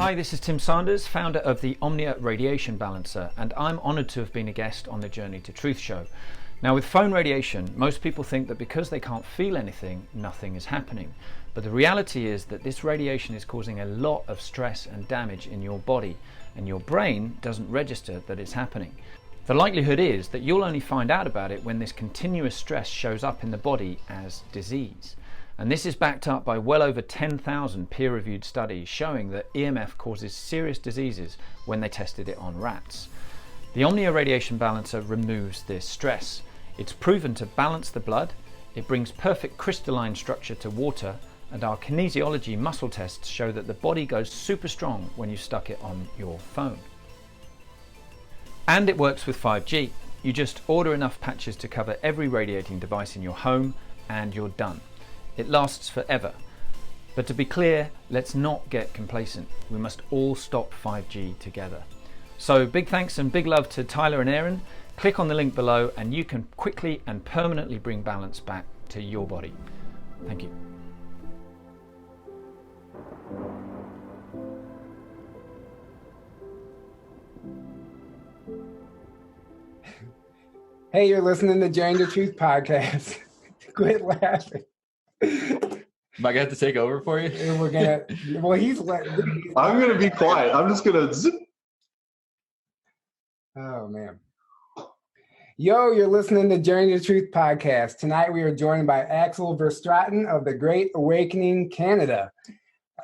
Hi, this is Tim Sanders, founder of the Omnia radiation balancer, and I'm honoured to have been a guest on the Journey to Truth show. Now, with phone radiation, most people think that because they can't feel anything, nothing is happening. But the reality is that this radiation is causing a lot of stress and damage in your body, and your brain doesn't register that it's happening. The likelihood is that you'll only find out about it when this continuous stress shows up in the body as disease. And this is backed up by well over 10,000 peer-reviewed studies showing that EMF causes serious diseases when they tested it on rats. The Omnia radiation balancer removes this stress. It's proven to balance the blood, it brings perfect crystalline structure to water, and our kinesiology muscle tests show that the body goes super strong when you stuck it on your phone. And it works with 5G. You just order enough patches to cover every radiating device in your home and you're done. It lasts forever. But to be clear, let's not get complacent. We must all stop 5G together. So big thanks and big love to Tyler and Aaron. Click on the link below and you can quickly and permanently bring balance back to your body. Thank you. Hey, you're listening to Journey to Truth podcast. Quit laughing. Am I gonna have to take over for you? We're gonna. Well, I'm gonna be quiet. I'm just gonna zip. Oh man. Yo, you're listening to Journey to Truth podcast. Tonight we are joined by Axel Verstraeten of the Great Awakening Canada.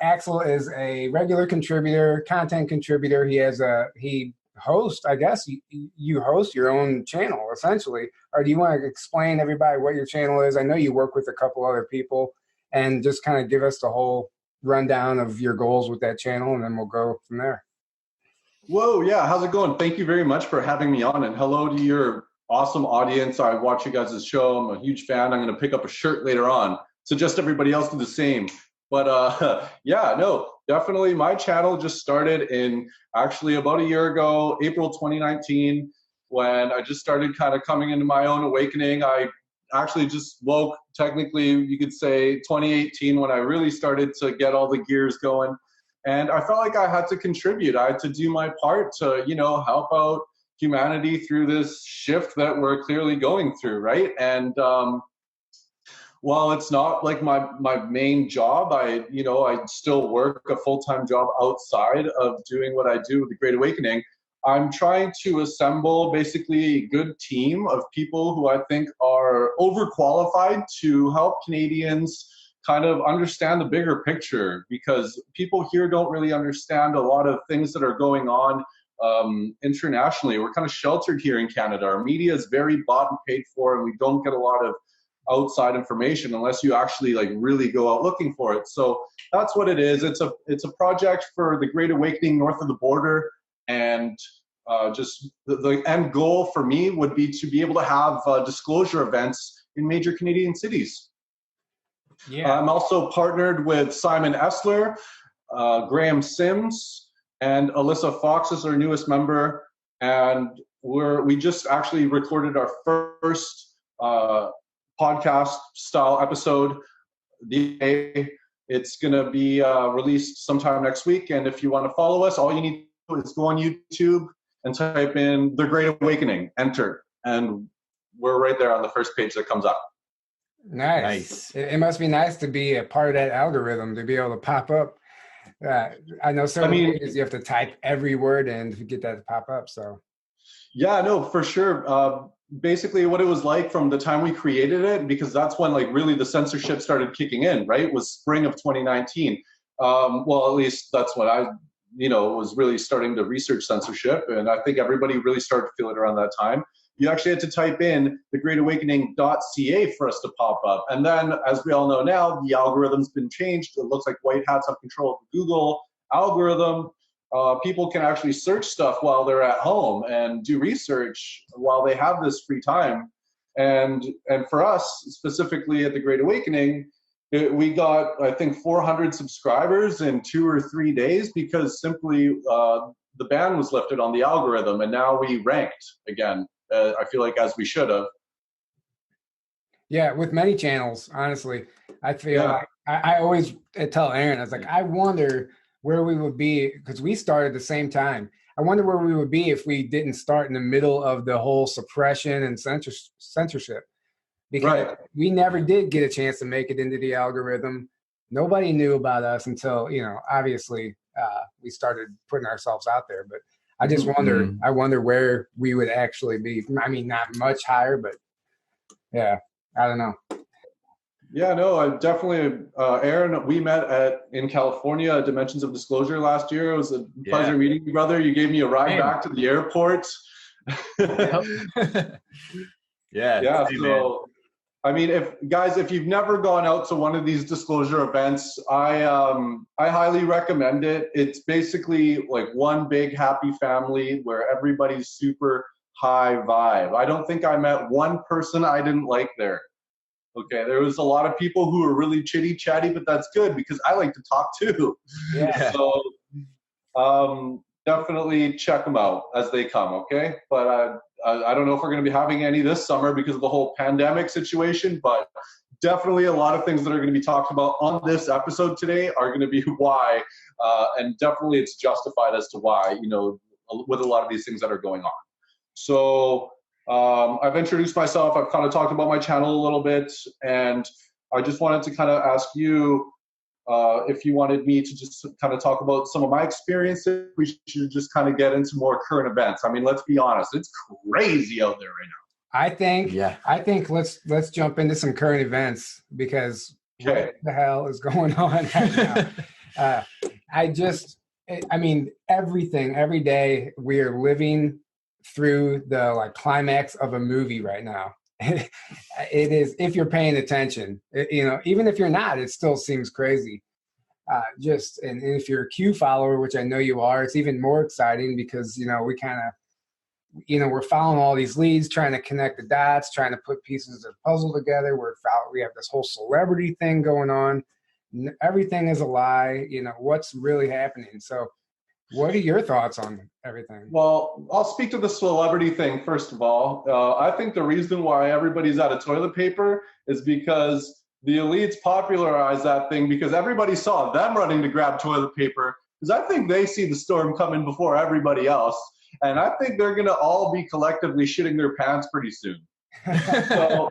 Axel is a regular contributor, content contributor. He hosts, I guess you host your own channel essentially. Or do you want to explain everybody what your channel is? I know you work with a couple other people, and just kind of give us the whole rundown of your goals with that channel, and then we'll go from there. Whoa, yeah, how's it going? Thank you very much for having me on, and hello to your awesome audience. I watch you guys' show. I'm a huge fan. I'm going to pick up a shirt later on. Suggest everybody else do the same. But yeah, no, definitely my channel just started in actually about a year ago, April 2019, when I just started kind of coming into my own awakening. I actually just woke, technically, you could say 2018, when I really started to get all the gears going. And I felt like I had to contribute. I had to do my part to, help out humanity through this shift that we're clearly going through, right? And while it's not like my main job, I still work a full-time job outside of doing what I do with the Great Awakening. I'm trying to assemble basically a good team of people who I think are overqualified to help Canadians kind of understand the bigger picture, because people here don't really understand a lot of things that are going on internationally. We're kind of sheltered here in Canada. Our media is very bought and paid for, and we don't get a lot of outside information unless you actually really go out looking for it. So that's what it is. It's a project for the Great Awakening north of the border, and just the end goal for me would be to be able to have disclosure events in major Canadian cities. Yeah. I'm also partnered with Simon Essler, Graham Sims, and Alyssa Fox is our newest member, and we just actually recorded our first podcast style episode. It's going to be released sometime next week. And if you want to follow us, all you need to do is go on YouTube and type in The Great Awakening, enter, and we're right there on the first page that comes up. Nice. It must be nice to be a part of that algorithm, to be able to pop up. I know pages you have to type every word in to get that to pop up. So yeah, no, for sure. Basically what it was like from the time we created it, because that's when really the censorship started kicking in, right? It was spring of 2019. Well, at least that's when I, was really starting to research censorship. And I think everybody really started to feel it around that time. You actually had to type in thegreatawakening.ca for us to pop up. And then, as we all know now, the algorithm's been changed. It looks like white hats have control of the Google algorithm. People can actually search stuff while they're at home and do research while they have this free time. And for us, specifically at the Great Awakening, we got, I think, 400 subscribers in 2 or 3 days, because simply the ban was lifted on the algorithm, and now we ranked again. I feel like as we should have. Yeah, with many channels, honestly, I feel like I always tell Aaron, I was like, I wonder where we would be, because we started at the same time. I wonder where we would be if we didn't start in the middle of the whole suppression and censorship, because we never did get a chance to make it into the algorithm. Nobody knew about us until, obviously we started putting ourselves out there. But I just wonder, I wonder where we would actually be. I mean, not much higher, but yeah, I don't know. Yeah, no, I definitely, Aaron, we met in California at Dimensions of Disclosure last year. It was a pleasure meeting you, brother. You gave me a ride back to the airport. Yeah. So, I mean, if you've never gone out to one of these disclosure events, I highly recommend it. It's basically like one big happy family where everybody's super high vibe. I don't think I met one person I didn't like there. Okay, there was a lot of people who were really chitty chatty, but that's good because I like to talk too. Yeah. So definitely check them out as they come. Okay, but I don't know if we're going to be having any this summer because of the whole pandemic situation, but definitely a lot of things that are going to be talked about on this episode today are going to be why, and definitely it's justified as to why, with a lot of these things that are going on. So I've introduced myself. I've kind of talked about my channel a little bit, and I just wanted to kind of ask you if you wanted me to just kind of talk about some of my experiences. We should just kind of get into more current events. I mean, let's be honest, it's crazy out there right now. I think let's jump into some current events, because what the hell is going on right now? I mean, everything, every day we are living through the climax of a movie right now. It is, if you're paying attention, even if you're not, it still seems crazy. And if you're a Q follower, which I know you are, it's even more exciting because, we kind of, we're following all these leads, trying to connect the dots, trying to put pieces of the puzzle together. We have this whole celebrity thing going on. Everything is a lie. What's really happening? So what are your thoughts on everything? Well, I'll speak to the celebrity thing first of all. I think the reason why everybody's out of toilet paper is because the elites popularized that thing because everybody saw them running to grab toilet paper, because I think they see the storm coming before everybody else. And I think they're going to all be collectively shitting their pants pretty soon. So,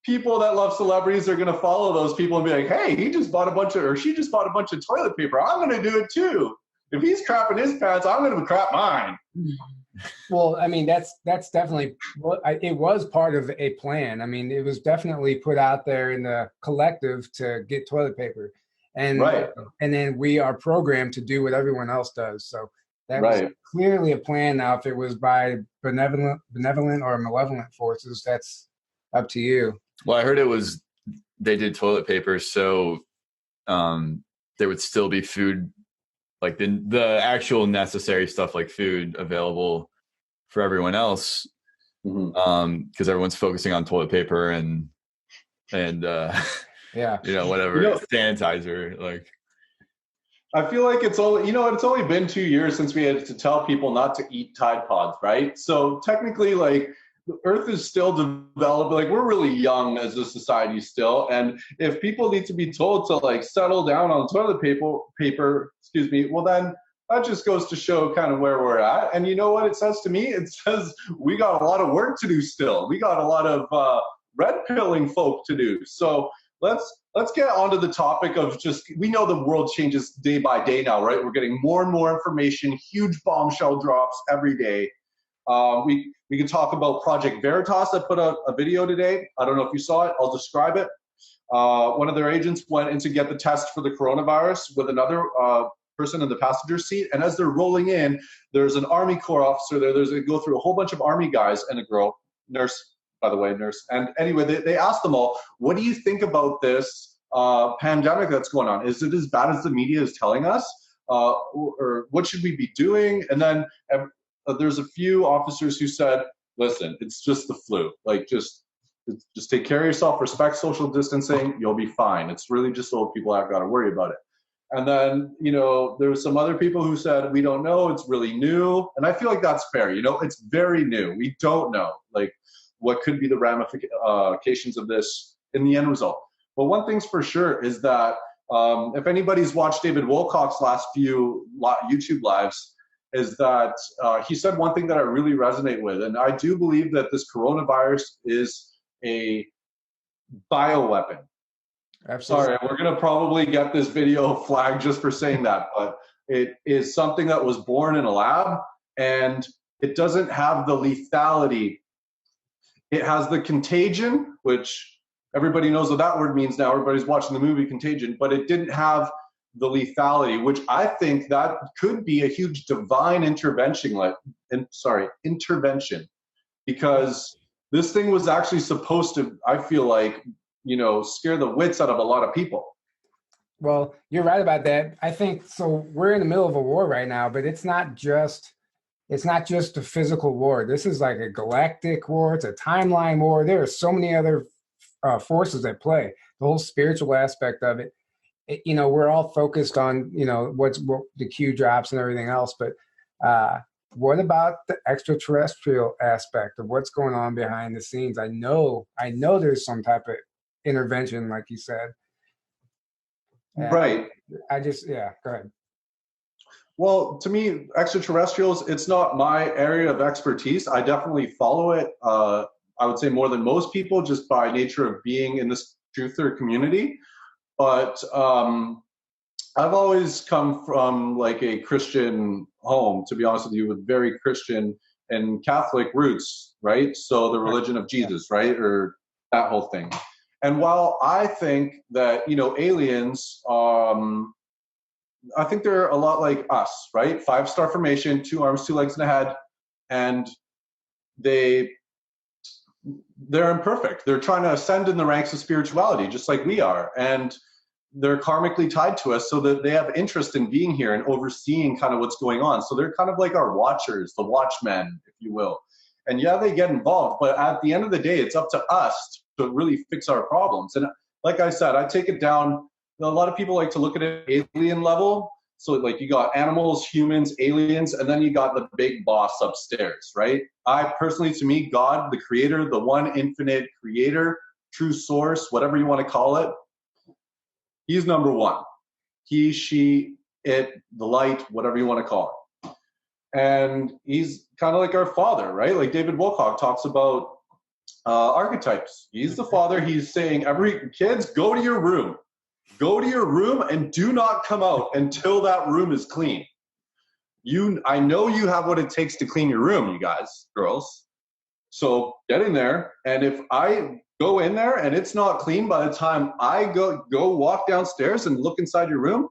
people that love celebrities are going to follow those people and be like, hey, she just bought a bunch of toilet paper. I'm going to do it too. If he's crapping his pants, I'm going to crap mine. Well, I mean, that's definitely, it was part of a plan. I mean, it was definitely put out there in the collective to get toilet paper. And then we are programmed to do what everyone else does. So that was clearly a plan. Now, if it was by benevolent or malevolent forces, that's up to you. Well, I heard they did toilet paper so there would still be food, like the actual necessary stuff like food available for everyone else, because everyone's focusing on toilet paper and whatever, sanitizer. Like, I feel like it's only been 2 years since we had to tell people not to eat Tide Pods, right? So technically, the Earth is still developing. We're really young as a society still, and if people need to be told to settle down on toilet paper, well then that just goes to show kind of where we're at. And you know what it says to me? It says we got a lot of work to do still. We got a lot of red pilling folk to do. So let's get onto the topic of we know the world changes day by day now, right? We're getting more and more information, huge bombshell drops every day. We can talk about Project Veritas that put out a video today. I don't know if you saw it. I'll describe it. One of their agents went in to get the test for the coronavirus with another person in the passenger seat. And as they're rolling in, there's an Army Corps officer there. They go through a whole bunch of Army guys and a girl, nurse, by the way, nurse. And anyway, they asked them all, what do you think about this pandemic that's going on? Is it as bad as the media is telling us? Or what should we be doing? And then there's a few officers who said, listen, it's just the flu. Just take care of yourself, respect social distancing, you'll be fine. It's really just old people have got to worry about it. And then, there were some other people who said, we don't know, it's really new. And I feel like that's fair. It's very new. We don't know, what could be the ramifications of this in the end result. But one thing's for sure is that if anybody's watched David Wilcock's last few YouTube lives, is that he said one thing that I really resonate with. And I do believe that this coronavirus is a bioweapon. Absolutely. Sorry, we're going to probably get this video flagged just for saying that, but it is something that was born in a lab, and it doesn't have the lethality. It has the contagion, which everybody knows what that word means now. Everybody's watching the movie Contagion, but it didn't have the lethality, which I think that could be a huge divine intervention, because this thing was actually supposed to, I feel like, scare the wits out of a lot of people. Well, you're right about that. I think so. We're in the middle of a war right now, but it's not just a physical war. This is like a galactic war. It's a timeline war. There are so many other forces at play. The whole spiritual aspect of it. We're all focused on what the Q drops and everything else, but what about the extraterrestrial aspect of what's going on behind the scenes? I know there's some type of intervention, like you said. Right. Go ahead. Well, to me, extraterrestrials, it's not my area of expertise. I definitely follow it, I would say more than most people, just by nature of being in this truther community. But I've always come from like a Christian home, to be honest with you, with very Christian and Catholic roots, right? So the religion of Jesus, right? Or that whole thing. And while I think that, aliens, I think they're a lot like us, right? 5-star formation, 2 arms, 2 legs, and a head. And they're imperfect. They're trying to ascend in the ranks of spirituality, just like we are. And they're karmically tied to us, so that they have interest in being here and overseeing kind of what's going on. So they're kind of like our watchers, the watchmen, if you will. And yeah, they get involved, but at the end of the day, it's up to us to really fix our problems. And like I said, I take it down. A lot of people like to look at it alien level. So like you got animals, humans, aliens, and then you got the big boss upstairs, right? I personally, to me, God, the creator, the one infinite creator, true source, whatever you want to call it, he's number one. He, she, it, the light, whatever you want to call it. And he's kind of like our father, right? Like David Wilcock talks about archetypes. He's the father. He's saying, kids, go to your room. Go to your room and do not come out until that room is clean. I know you have what it takes to clean your room, you guys, girls. So get in there. And if I go in there and it's not clean by the time I go walk downstairs and look inside your room,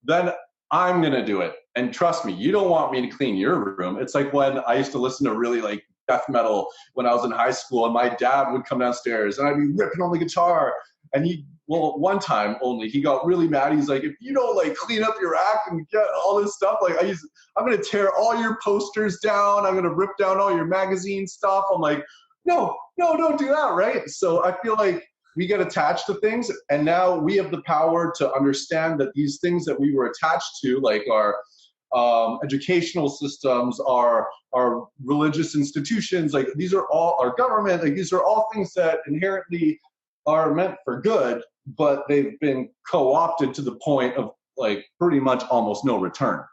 then I'm going to do it. And trust me, you don't want me to clean your room. It's like when I used to listen to really like death metal when I was in high school, and my dad would come downstairs and I'd be ripping on the guitar. And one time only, he got really mad. He's like, if you don't like clean up your act and get all this stuff, like I'm going to tear all your posters down. I'm going to rip down all your magazine stuff. I'm like, no, don't do that, right? So I feel like we get attached to things, and now we have the power to understand that these things that we were attached to, like our educational systems, our religious institutions, like these are all our government, like these are all things that inherently are meant for good, but they've been co-opted to the point of like pretty much almost no return.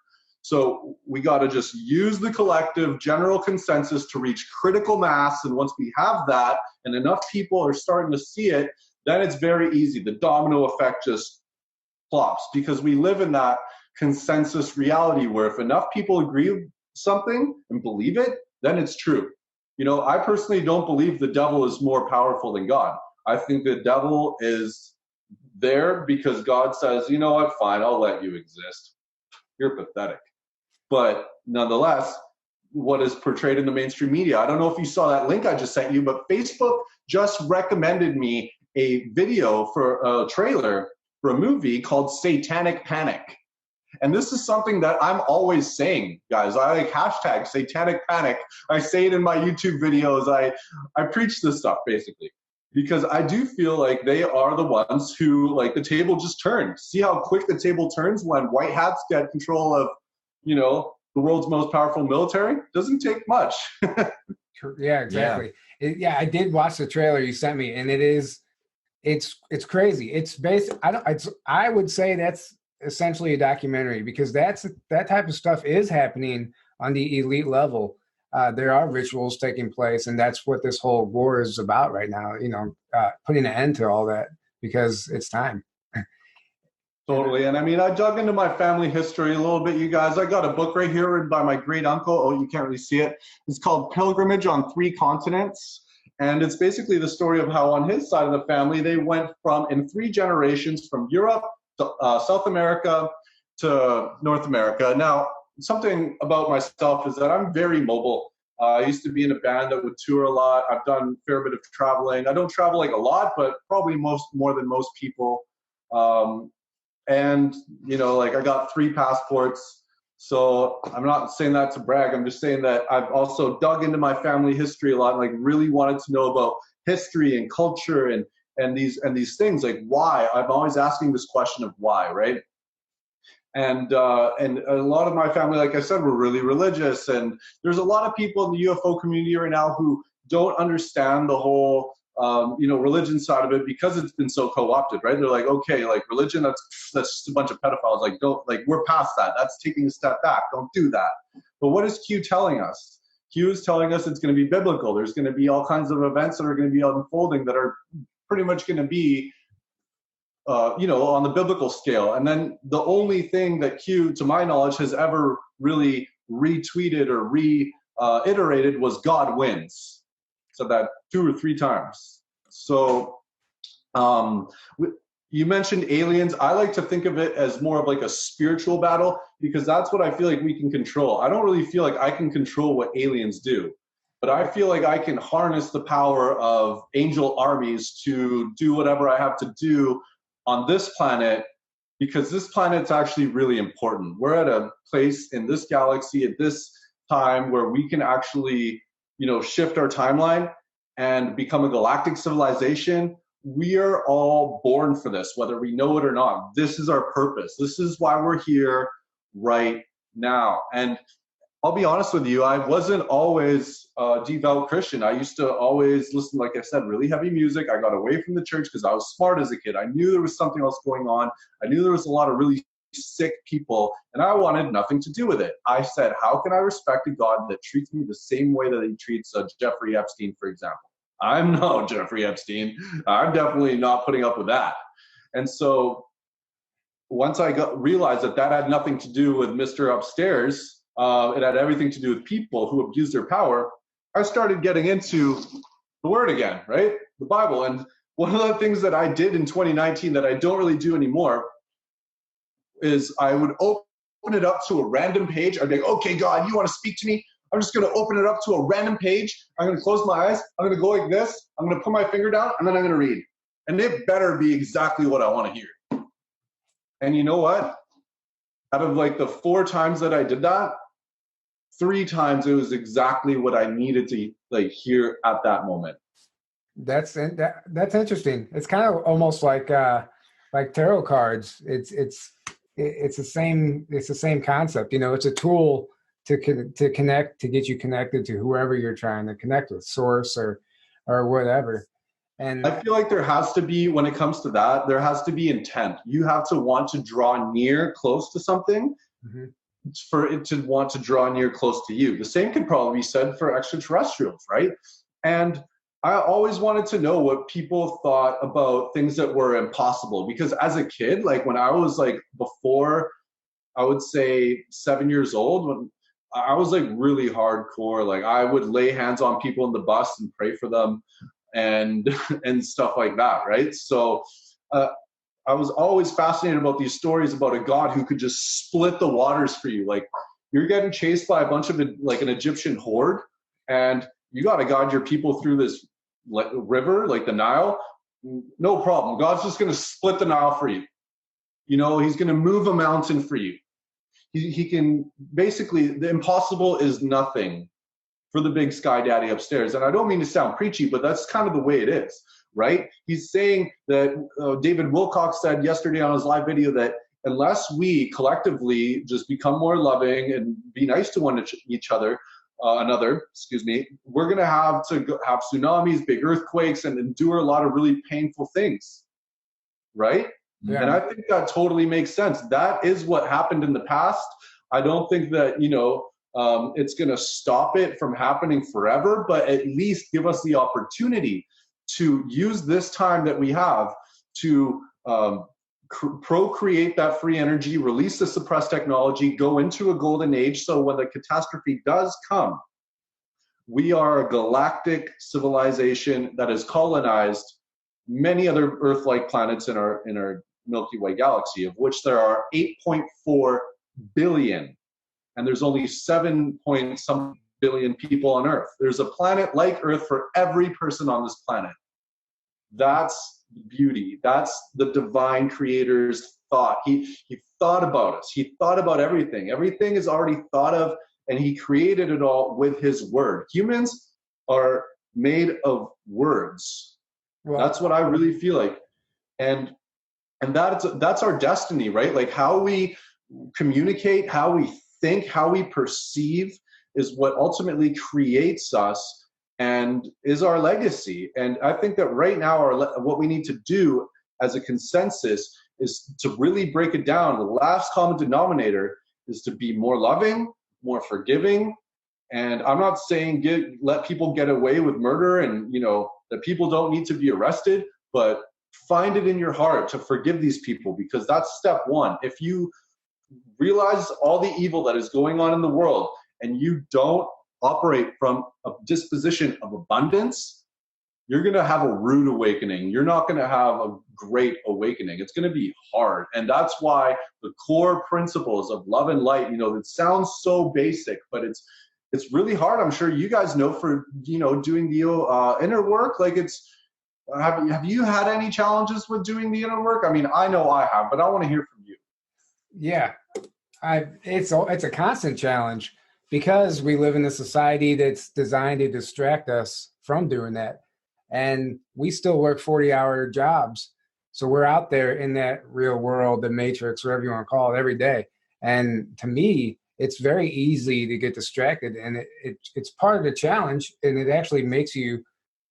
So we got to just use the collective general consensus to reach critical mass. And once we have that and enough people are starting to see it, then it's very easy. The domino effect just plops, because we live in that consensus reality where if enough people agree with something and believe it, then it's true. I personally don't believe the devil is more powerful than God. I think the devil is there because God says, you know what, fine, I'll let you exist. You're pathetic. But nonetheless, what is portrayed in the mainstream media, I don't know if you saw that link I just sent you, but Facebook just recommended me a video for a trailer for a movie called Satanic Panic. And this is something that I'm always saying, guys. I like hashtag Satanic Panic. I say it in my YouTube videos. I preach this stuff basically, because I do feel like they are the ones who, like, the table just turned. See how quick the table turns when white hats get control of, the world's most powerful military? Doesn't take much. Yeah, exactly. Yeah. I did watch the trailer you sent me, and it is it's crazy. It's I would say that's essentially a documentary, because that type of stuff is happening on the elite level. There are rituals taking place, and that's what this whole war is about right now. Putting an end to all that, because it's time. Totally. And I mean, I dug into my family history a little bit, you guys. I got a book right here written by my great uncle. Oh, you can't really see it. It's called Pilgrimage on Three Continents. And it's basically the story of how on his side of the family, they went in 3 generations from Europe to South America to North America. Now, something about myself is that I'm very mobile. I used to be in a band that would tour a lot. I've done a fair bit of traveling. I don't travel like a lot, but probably more than most people. And, I got 3 passports. So I'm not saying that to brag. I'm just saying that I've also dug into my family history a lot, and like really wanted to know about history and culture and these things, like why. I'm always asking this question of why, right? And a lot of my family, like I said, were really religious. And there's a lot of people in the UFO community right now who don't understand the whole religion side of it, because it's been so co-opted, right? They're like, okay, like religion, that's just a bunch of pedophiles. Like, we're past that. That's taking a step back. Don't do that. But what is Q telling us? Q is telling us it's going to be biblical. There's going to be all kinds of events that are going to be unfolding that are pretty much going to be, on the biblical scale. And then the only thing that Q, to my knowledge, has ever really retweeted or reiterated was God wins. So that 2 or 3 times. So you mentioned aliens. I like to think of it as more of like a spiritual battle, because that's what I feel like we can control. I don't really feel like I can control what aliens do, but I feel like I can harness the power of angel armies to do whatever I have to do on this planet, because this planet's actually really important. We're at a place in this galaxy at this time where we can actually shift our timeline and become a galactic civilization. We are all born for this, whether we know it or not. This is our purpose. This is why we're here right now. And I'll be honest with you, I wasn't always a devout Christian. I used to always listen, like I said, really heavy music. I got away from the church because I was smart as a kid. I knew there was something else going on. I knew there was a lot of really sick people, and I wanted nothing to do with it. I said, how can I respect a God that treats me the same way that he treats Jeffrey Epstein, for example? I'm no Jeffrey Epstein. I'm definitely not putting up with that. And so once I realized that had nothing to do with Mr. Upstairs, it had everything to do with people who abuse their power, I started getting into the Word again, right? The Bible. And one of the things that I did in 2019 that I don't really do anymore is I would open it up to a random page. I'd be like, okay, God, you want to speak to me? I'm just going to open it up to a random page. I'm going to close my eyes. I'm going to go like this. I'm going to put my finger down, and then I'm going to read. And it better be exactly what I want to hear. And you know what? Out of like the 4 times that I did that, 3 times it was exactly what I needed to like hear at that moment. That's interesting. It's kind of almost like tarot cards. It's the same concept. It's a tool to connect, to get you connected to whoever you're trying to connect with, source or whatever. And I feel like there has to be, when it comes to that, there has to be intent. You have to want to draw near close to something for it to want to draw near close to you. The same could probably be said for extraterrestrials, right? And I always wanted to know what people thought about things that were impossible, because as a kid, like when I was like before, I would say 7 years old, when I was like really hardcore, like I would lay hands on people in the bus and pray for them and stuff like that, right? So I was always fascinated about these stories about a God who could just split the waters for you. Like you're getting chased by a bunch of like an Egyptian horde, and you got to guide your people through this river, like the Nile. No problem. God's just going to split the Nile for you. He's going to move a mountain for you. He can basically, the impossible is nothing for the big sky daddy upstairs. And I don't mean to sound preachy, but that's kind of the way it is, right? He's saying that David Wilcox said yesterday on his live video that unless we collectively just become more loving and be nice to each other, we're going to have tsunamis, big earthquakes, and endure a lot of really painful things, right? Yeah. And I think that totally makes sense. That is what happened in the past. I don't think that, it's going to stop it from happening forever, but at least give us the opportunity to use this time that we have to procreate that free energy, release the suppressed technology, go into a golden age. So when the catastrophe does come, we are a galactic civilization that has colonized many other Earth-like planets in our Milky Way galaxy, of which there are 8.4 billion, and there's only 7 point some billion people on Earth. There's a planet like Earth for every person on this planet. That's beauty. That's the divine creator's thought. He thought about us. He thought about everything. Everything is already thought of, and he created it all with his word. Humans are made of words. Well, that's what I really feel like. And that's our destiny, right? Like how we communicate, how we think, how we perceive is what ultimately creates us and is our legacy. And I think that right now what we need to do as a consensus is to really break it down. The last common denominator is to be more loving, more forgiving. And I'm not saying let people get away with murder and, that people don't need to be arrested, but find it in your heart to forgive these people, because that's step one. If you realize all the evil that is going on in the world and you don't operate from a disposition of abundance, you're going to have a rude awakening. You're not going to have a great awakening. It's going to be hard. And that's why the core principles of love and light, it sounds so basic, but it's really hard. I'm sure you guys know for, doing the inner work, like have you had any challenges with doing the inner work? I mean, I know I have, but I want to hear from you. Yeah, it's a constant challenge because we live in a society that's designed to distract us from doing that. And we still work 40-hour jobs. So we're out there in that real world, the matrix, whatever you want to call it, every day. And to me, it's very easy to get distracted. And it's part of the challenge. And it actually makes you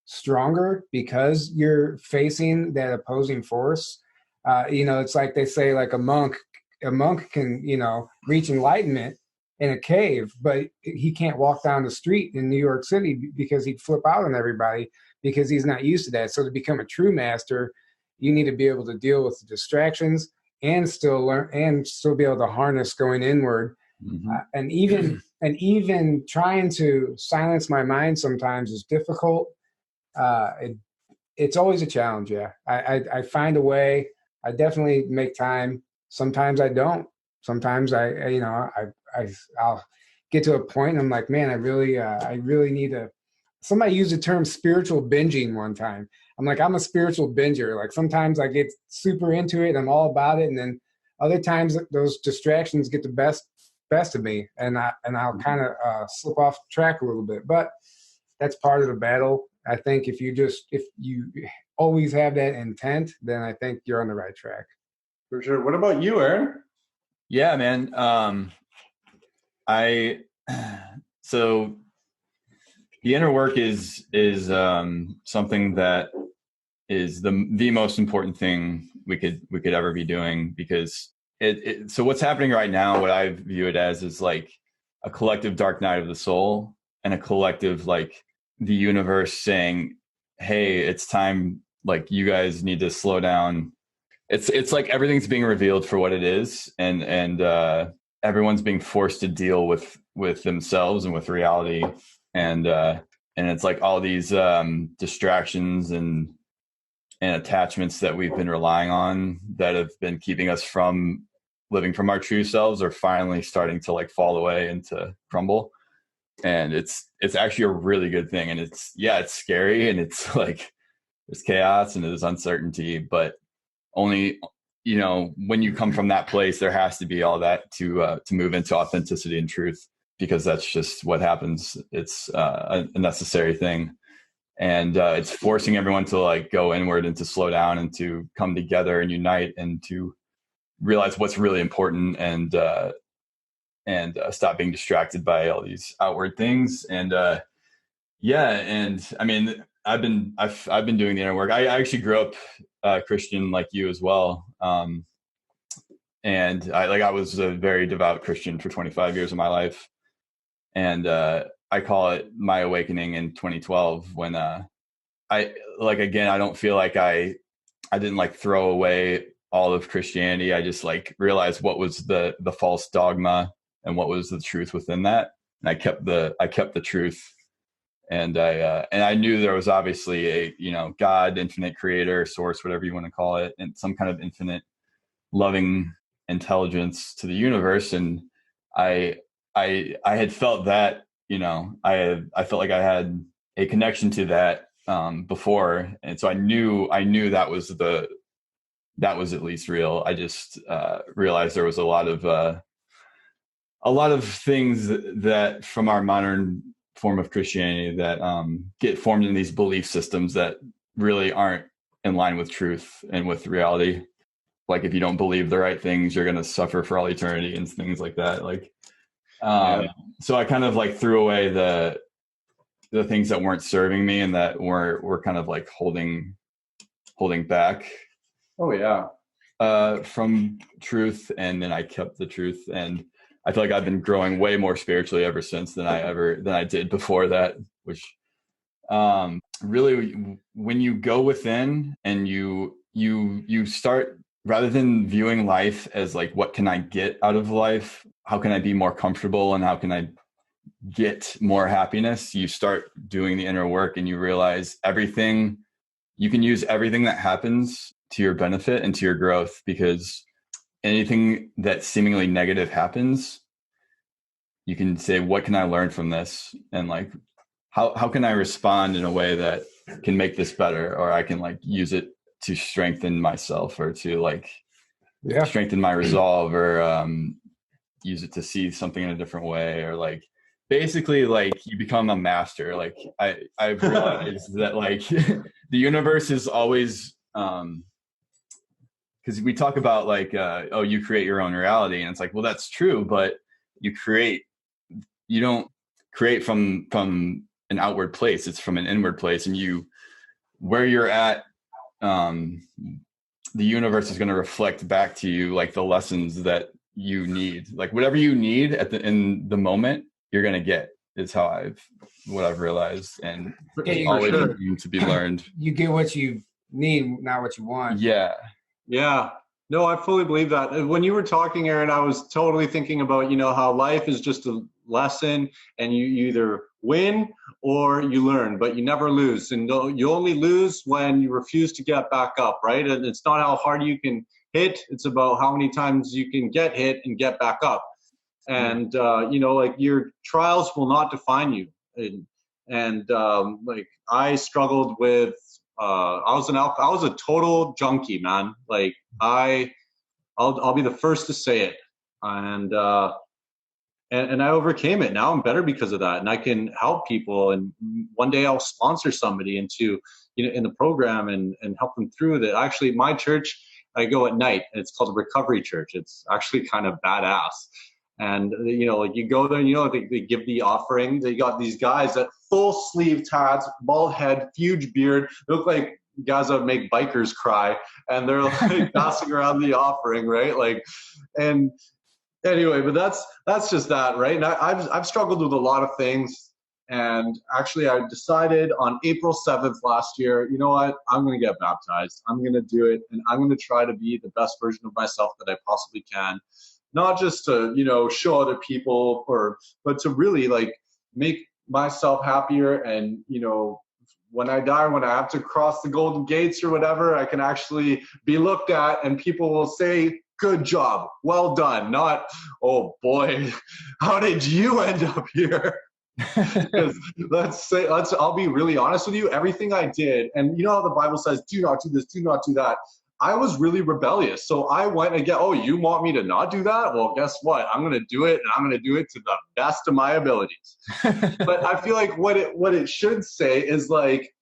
stronger because you're facing that opposing force. It's like they say, like a monk can, reach enlightenment in a cave, but he can't walk down the street in New York City because he'd flip out on everybody because he's not used to that. So to become a true master, you need to be able to deal with the distractions and still learn and still be able to harness going inward. Mm-hmm. And even trying to silence my mind sometimes is difficult. It's always a challenge. Yeah. I find a way. I definitely make time. Sometimes I don't. Sometimes I'll get to a point and I'm like, man, I really need to. Somebody used the term spiritual binging one time. I'm like, I'm a spiritual binger. Like sometimes I get super into it and I'm all about it, and then other times those distractions get the best of me, and I'll kind of slip off track a little bit. But that's part of the battle. I think if you always have that intent, then I think you're on the right track. For sure. What about you, Aaron? Yeah, man. So the inner work is something that is the most important thing we could ever be doing, because so what's happening right now, what I view it as, is like a collective dark night of the soul, and a collective, like, the universe saying, hey, it's time, like, you guys need to slow down. It's like everything's being revealed for what it is, and everyone's being forced to deal with themselves and with reality, and it's like all these distractions and attachments that we've been relying on that have been keeping us from living from our true selves are finally starting to, like, fall away and to crumble. And it's actually a really good thing. And it's scary, and it's like there's chaos and there's uncertainty, but only, when you come from that place, there has to be all that to move into authenticity and truth, because that's just what happens. It's a necessary thing. And it's forcing everyone to, like, go inward and to slow down and to come together and unite and to realize what's really important, and and stop being distracted by all these outward things. And and I mean, I've been doing the inner work. I actually grew up Christian like you as well. And I was a very devout Christian for 25 years of my life. And I call it my awakening in 2012 when I don't feel like I didn't like throw away all of Christianity. I just like realized what was the false dogma and what was the truth within that. And I kept the truth. And I knew there was obviously a, God, infinite creator, source, whatever you want to call it, and some kind of infinite loving intelligence to the universe. And I had felt that, I felt like I had a connection to that before. And so I knew that was at least real. I just realized there was a lot of things that from our modern form of Christianity that get formed in these belief systems that really aren't in line with truth and with reality. Like if you don't believe the right things, you're going to suffer for all eternity and things like that. So I kind of like threw away the things that weren't serving me and that were kind of like holding back. Oh yeah. From truth. And then I kept the truth. And I feel like I've been growing way more spiritually ever since than I did before that, which really when you go within and you start, rather than viewing life as like, what can I get out of life? How can I be more comfortable? And how can I get more happiness? You start doing the inner work and you realize you can use everything that happens to your benefit and to your growth, because anything that seemingly negative happens, you can say, what can I learn from this? And like, how can I respond in a way that can make this better? Or I can like use it to strengthen myself, or to like strengthen my resolve, or use it to see something in a different way, or like basically like you become a master. Like I've realized that like the universe is always because we talk about like you create your own reality, and it's like, well, that's true, but you don't create from an outward place. It's from an inward place, and where you're at, the universe is going to reflect back to you like the lessons that you need. Like whatever you need in the moment, you're going to get, is what I've realized, and always to be learned. You get what you need, not what you want. Yeah. No, I fully believe that. When you were talking, Aaron, I was totally thinking about, how life is just a lesson, and you either win or you learn, but you never lose. And you only lose when you refuse to get back up, right? And it's not how hard you can hit. It's about how many times you can get hit and get back up. And, like your trials will not define you. And like I struggled with, I was a total junkie, man. Like I'll be the first to say it. And I overcame it. Now I'm better because of that. And I can help people. And one day I'll sponsor somebody into, in the program and help them through that. Actually, my church, I go at night, and it's called a recovery church. It's actually kind of badass. And, like you go there, they give the offering. They got these guys that full sleeve tats, bald head, huge beard. They look like guys that make bikers cry. And they're like passing around the offering, right? Like, and anyway, but that's just that, right? And I've struggled with a lot of things. And actually, I decided on April 7th last year, you know what? I'm going to get baptized. I'm going to do it. And I'm going to try to be the best version of myself that I possibly can. Not just to, show other people, but to really like make myself happier. And, when I die, when I have to cross the golden gates or whatever, I can actually be looked at and people will say, good job, well done. Not, oh boy, how did you end up here? Because I'll be really honest with you, everything I did, and you know how the Bible says, do not do this, do not do that. I was really rebellious. So I went again, oh, you want me to not do that? Well, guess what? I'm going to do it, and I'm going to do it to the best of my abilities. But I feel like what it should say is like,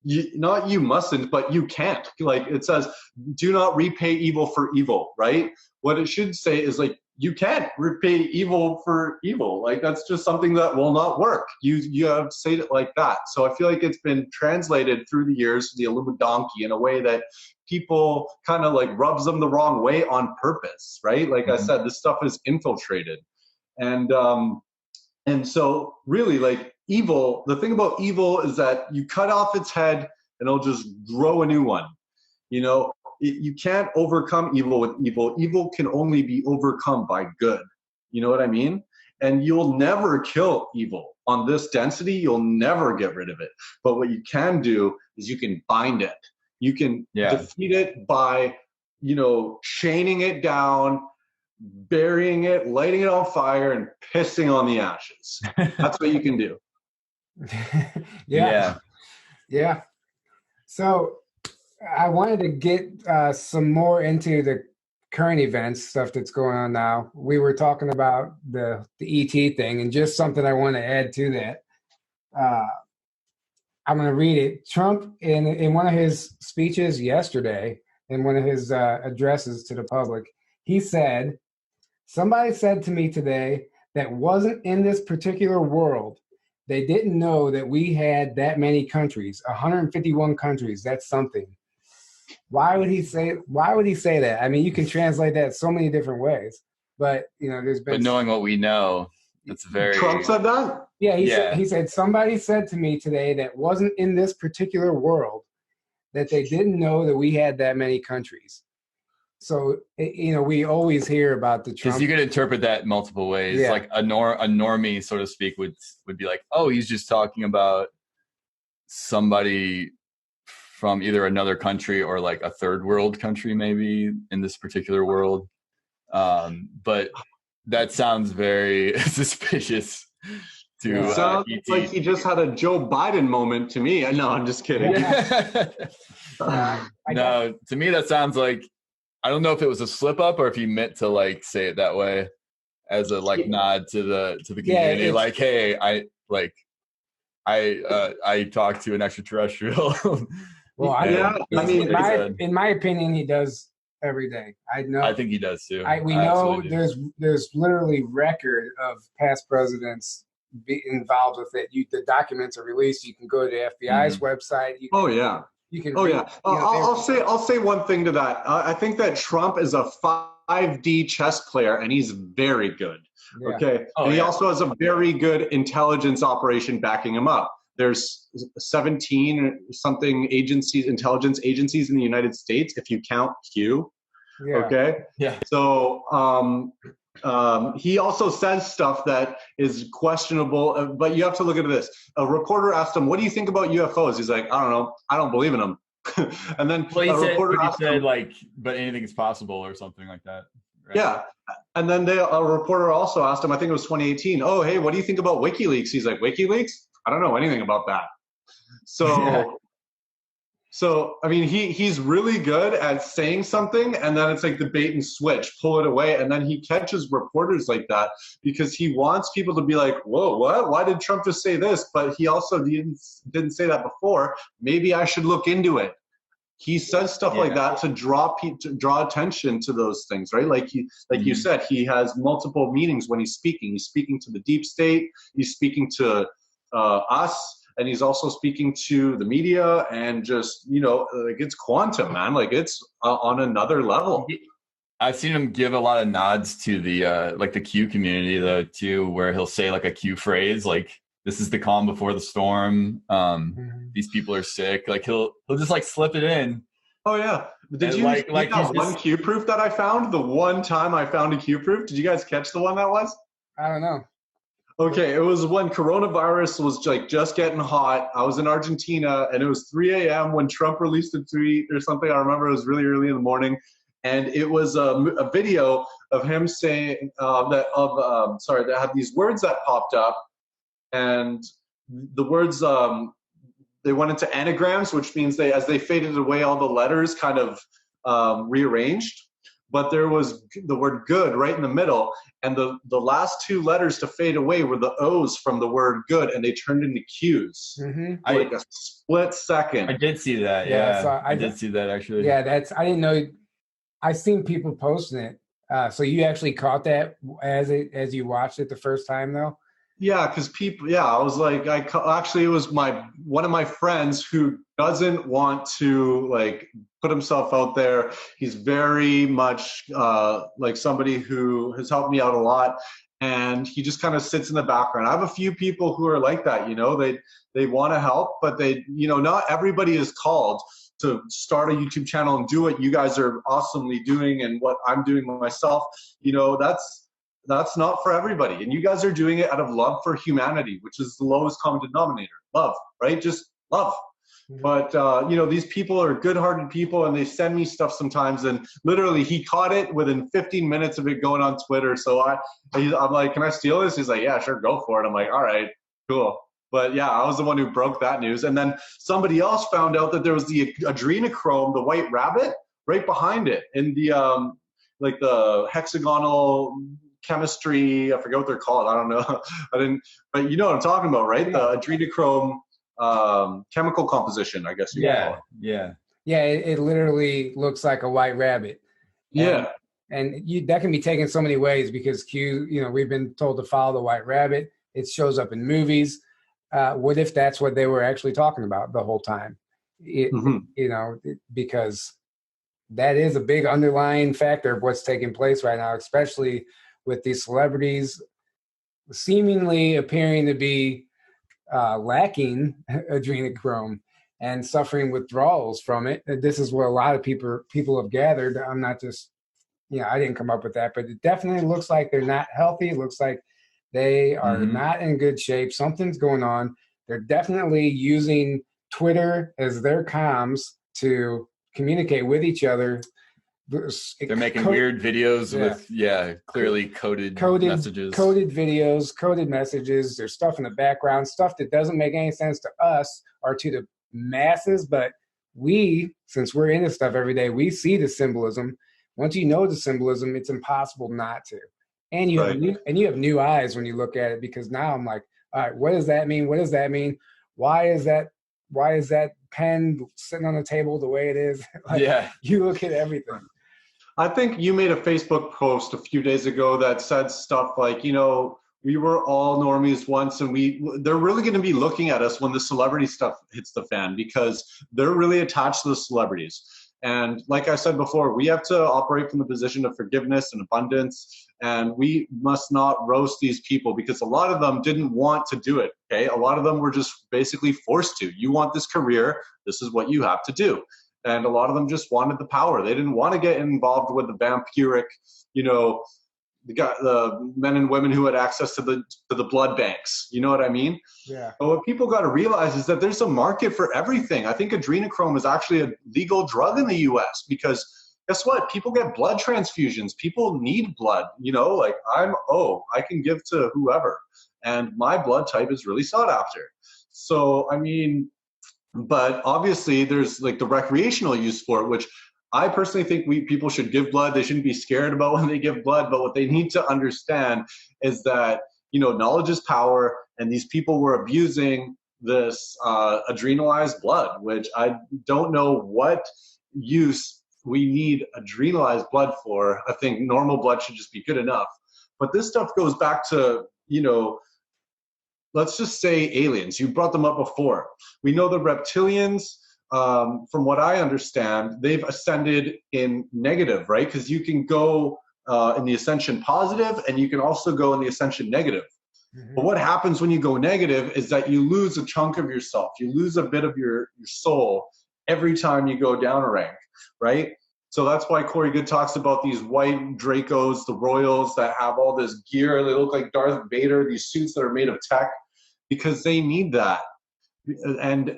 not you mustn't, but you can't. Like it says, do not repay evil for evil, right? What it should say is like, you can't repay evil for evil. Like that's just something that will not work. You have to say it like that. So I feel like it's been translated through the years, the Illuminati, in a way that people kind of like rubs them the wrong way on purpose, right? Like I said, this stuff is infiltrated. And so really like evil, the thing about evil is that you cut off its head and it'll just grow a new one. You know, you can't overcome evil with evil. Evil can only be overcome by good. You know what I mean? And you'll never kill evil. On this density, you'll never get rid of it. But what you can do is you can bind it. You can defeat it by, you know, chaining it down, burying it, lighting it on fire, and pissing on the ashes. That's what you can do. Yeah. So I wanted to get some more into the current events, stuff that's going on now. We were talking about the ET thing, and just something I want to add to that. I'm going to read it. Trump, in one of his speeches yesterday, in one of his addresses to the public, he said, "Somebody said to me today that wasn't in this particular world. They didn't know that we had that many countries, 151 countries. That's something." Why would he say that? I mean, you can translate that so many different ways, but you know, there's been. But knowing what we know, it's very. Trump said that? Yeah, he said somebody said to me today that wasn't in this particular world that they didn't know that we had that many countries. So you know, we always hear about the Trump. Because you could interpret that multiple ways. Yeah. Like a normie, so to speak, would be like, oh, he's just talking about somebody from either another country or like a third world country, maybe in this particular world. But that sounds very suspicious to sounds ET. like he just had a Joe Biden moment to me. No, I'm just kidding. No, to me that sounds like, I don't know if it was a slip up or if he meant to like say it that way as a like nod to the community. Yeah, like, hey, I talked to an extraterrestrial. Well, in my opinion, he does every day. I think he does too. We know there's literally record of past presidents be involved with it. The documents are released. You can go to the FBI's website. You can. I'll say one thing to that. I think that Trump is a 5D chess player, and he's very good. Yeah. Okay, and he also has a very good intelligence operation backing him up. There's 17 something intelligence agencies in the United States, if you count Q. Yeah. Okay. Yeah. So he also says stuff that is questionable, but you have to look at this. A reporter asked him, "What do you think about UFOs?" He's like, "I don't know. I don't believe in them." And then a reporter asked him, like, "But anything is possible," or something like that. Right? Yeah. And then a reporter also asked him, I think it was 2018, "Oh, hey, what do you think about WikiLeaks?" He's like, "WikiLeaks? I don't know anything about that." So I mean, he's really good at saying something, and then it's like the bait and switch, pull it away, and then he catches reporters like that because he wants people to be like, "Whoa, what? Why did Trump just say this?" But he also didn't say that before. Maybe I should look into it. He says stuff like that to draw attention to those things, right? Like you said, he has multiple meanings when he's speaking. He's speaking to the deep state. He's speaking to us. And he's also speaking to the media, and just, you know, like, it's quantum, man. Like, it's on another level. I've seen him give a lot of nods to the like the Q community though too, where he'll say like a Q phrase, like, "This is the calm before the storm. These people are sick." Like he'll just like slip it in. Oh yeah. Did you like that one Q proof that I found? The one time I found a Q proof. Did you guys catch the one that was? I don't know. Okay, it was when coronavirus was like just getting hot. I was in Argentina, and it was 3 a.m. when Trump released a tweet or something. I remember it was really early in the morning, and it was a video of him saying that had these words that popped up, and the words they went into anagrams, which means as they faded away, all the letters kind of rearranged. but there was the word good right in the middle, and the last two letters to fade away were the O's from the word good, and they turned into Q's. Like a split second. I did see that. Yeah, Yeah, so I did see that actually. Yeah, I didn't know. I seen people posting it. So you actually caught that as you watched it the first time, though? Yeah, because people. Yeah, I was like, actually, it was one of my friends who doesn't want to like put himself out there. He's very much like somebody who has helped me out a lot, and he just kind of sits in the background. I have a few people who are like that. You know, they want to help, but not everybody is called to start a YouTube channel and do what you guys are awesomely doing and what I'm doing myself. That's not for everybody. And you guys are doing it out of love for humanity, which is the lowest common denominator. Love, right? Just love. But, these people are good-hearted people, and they send me stuff sometimes. And literally, he caught it within 15 minutes of it going on Twitter. So I'm like, can I steal this? He's like, yeah, sure, go for it. I'm like, all right, cool. But yeah, I was the one who broke that news. And then somebody else found out that there was the adrenochrome, the white rabbit, right behind it in the the hexagonal chemistry. I forget what they're called. I don't know. But you know what I'm talking about, right? Yeah. The adrenochrome chemical composition, I guess you could call it. Yeah. Yeah, it literally looks like a white rabbit. Yeah. And that can be taken so many ways because we've been told to follow the white rabbit. It shows up in movies. What if that's what they were actually talking about the whole time? Because that is a big underlying factor of what's taking place right now, especially with these celebrities seemingly appearing to be lacking adrenochrome and suffering withdrawals from it. This is what a lot of people have gathered. I'm not just, I didn't come up with that, but it definitely looks like they're not healthy. It looks like they are not in good shape. Something's going on. They're definitely using Twitter as their comms to communicate with each other. They're making weird videos with clearly coded messages. Coded videos, coded messages. There's stuff in the background, stuff that doesn't make any sense to us or to the masses, but since we're in this stuff every day, we see the symbolism. Once you know the symbolism, it's impossible not to. And you have new eyes when you look at it, because now I'm like, all right, what does that mean? What does that mean? Why is that pen sitting on the table the way it is? You look at everything. I think you made a Facebook post a few days ago that said stuff like, we were all normies once, and they're really going to be looking at us when the celebrity stuff hits the fan, because they're really attached to the celebrities. And like I said before, we have to operate from the position of forgiveness and abundance, and we must not roast these people, because a lot of them didn't want to do it, okay? A lot of them were just basically forced to. You want this career, this is what you have to do. And a lot of them just wanted the power. They didn't want to get involved with the vampiric, the men and women who had access to the blood banks. You know what I mean? Yeah. But what people got to realize is that there's a market for everything. I think adrenochrome is actually a legal drug in the U.S. because guess what? People get blood transfusions. People need blood. I can give to whoever, and my blood type is really sought after. So but obviously there's like the recreational use for it, which I personally think people should give blood. They shouldn't be scared about when they give blood, but what they need to understand is that, knowledge is power, and these people were abusing this adrenalized blood, which I don't know what use we need adrenalized blood for. I think normal blood should just be good enough. But this stuff goes back to, let's just say aliens. You brought them up before. We know the reptilians, from what I understand, they've ascended in negative, right? Because you can go in the ascension positive, and you can also go in the ascension negative. Mm-hmm. But what happens when you go negative is that you lose a chunk of yourself. You lose a bit of your soul every time you go down a rank, right? So that's why Corey Good talks about these white Dracos, the Royals that have all this gear. They look like Darth Vader, these suits that are made of tech, because they need that. And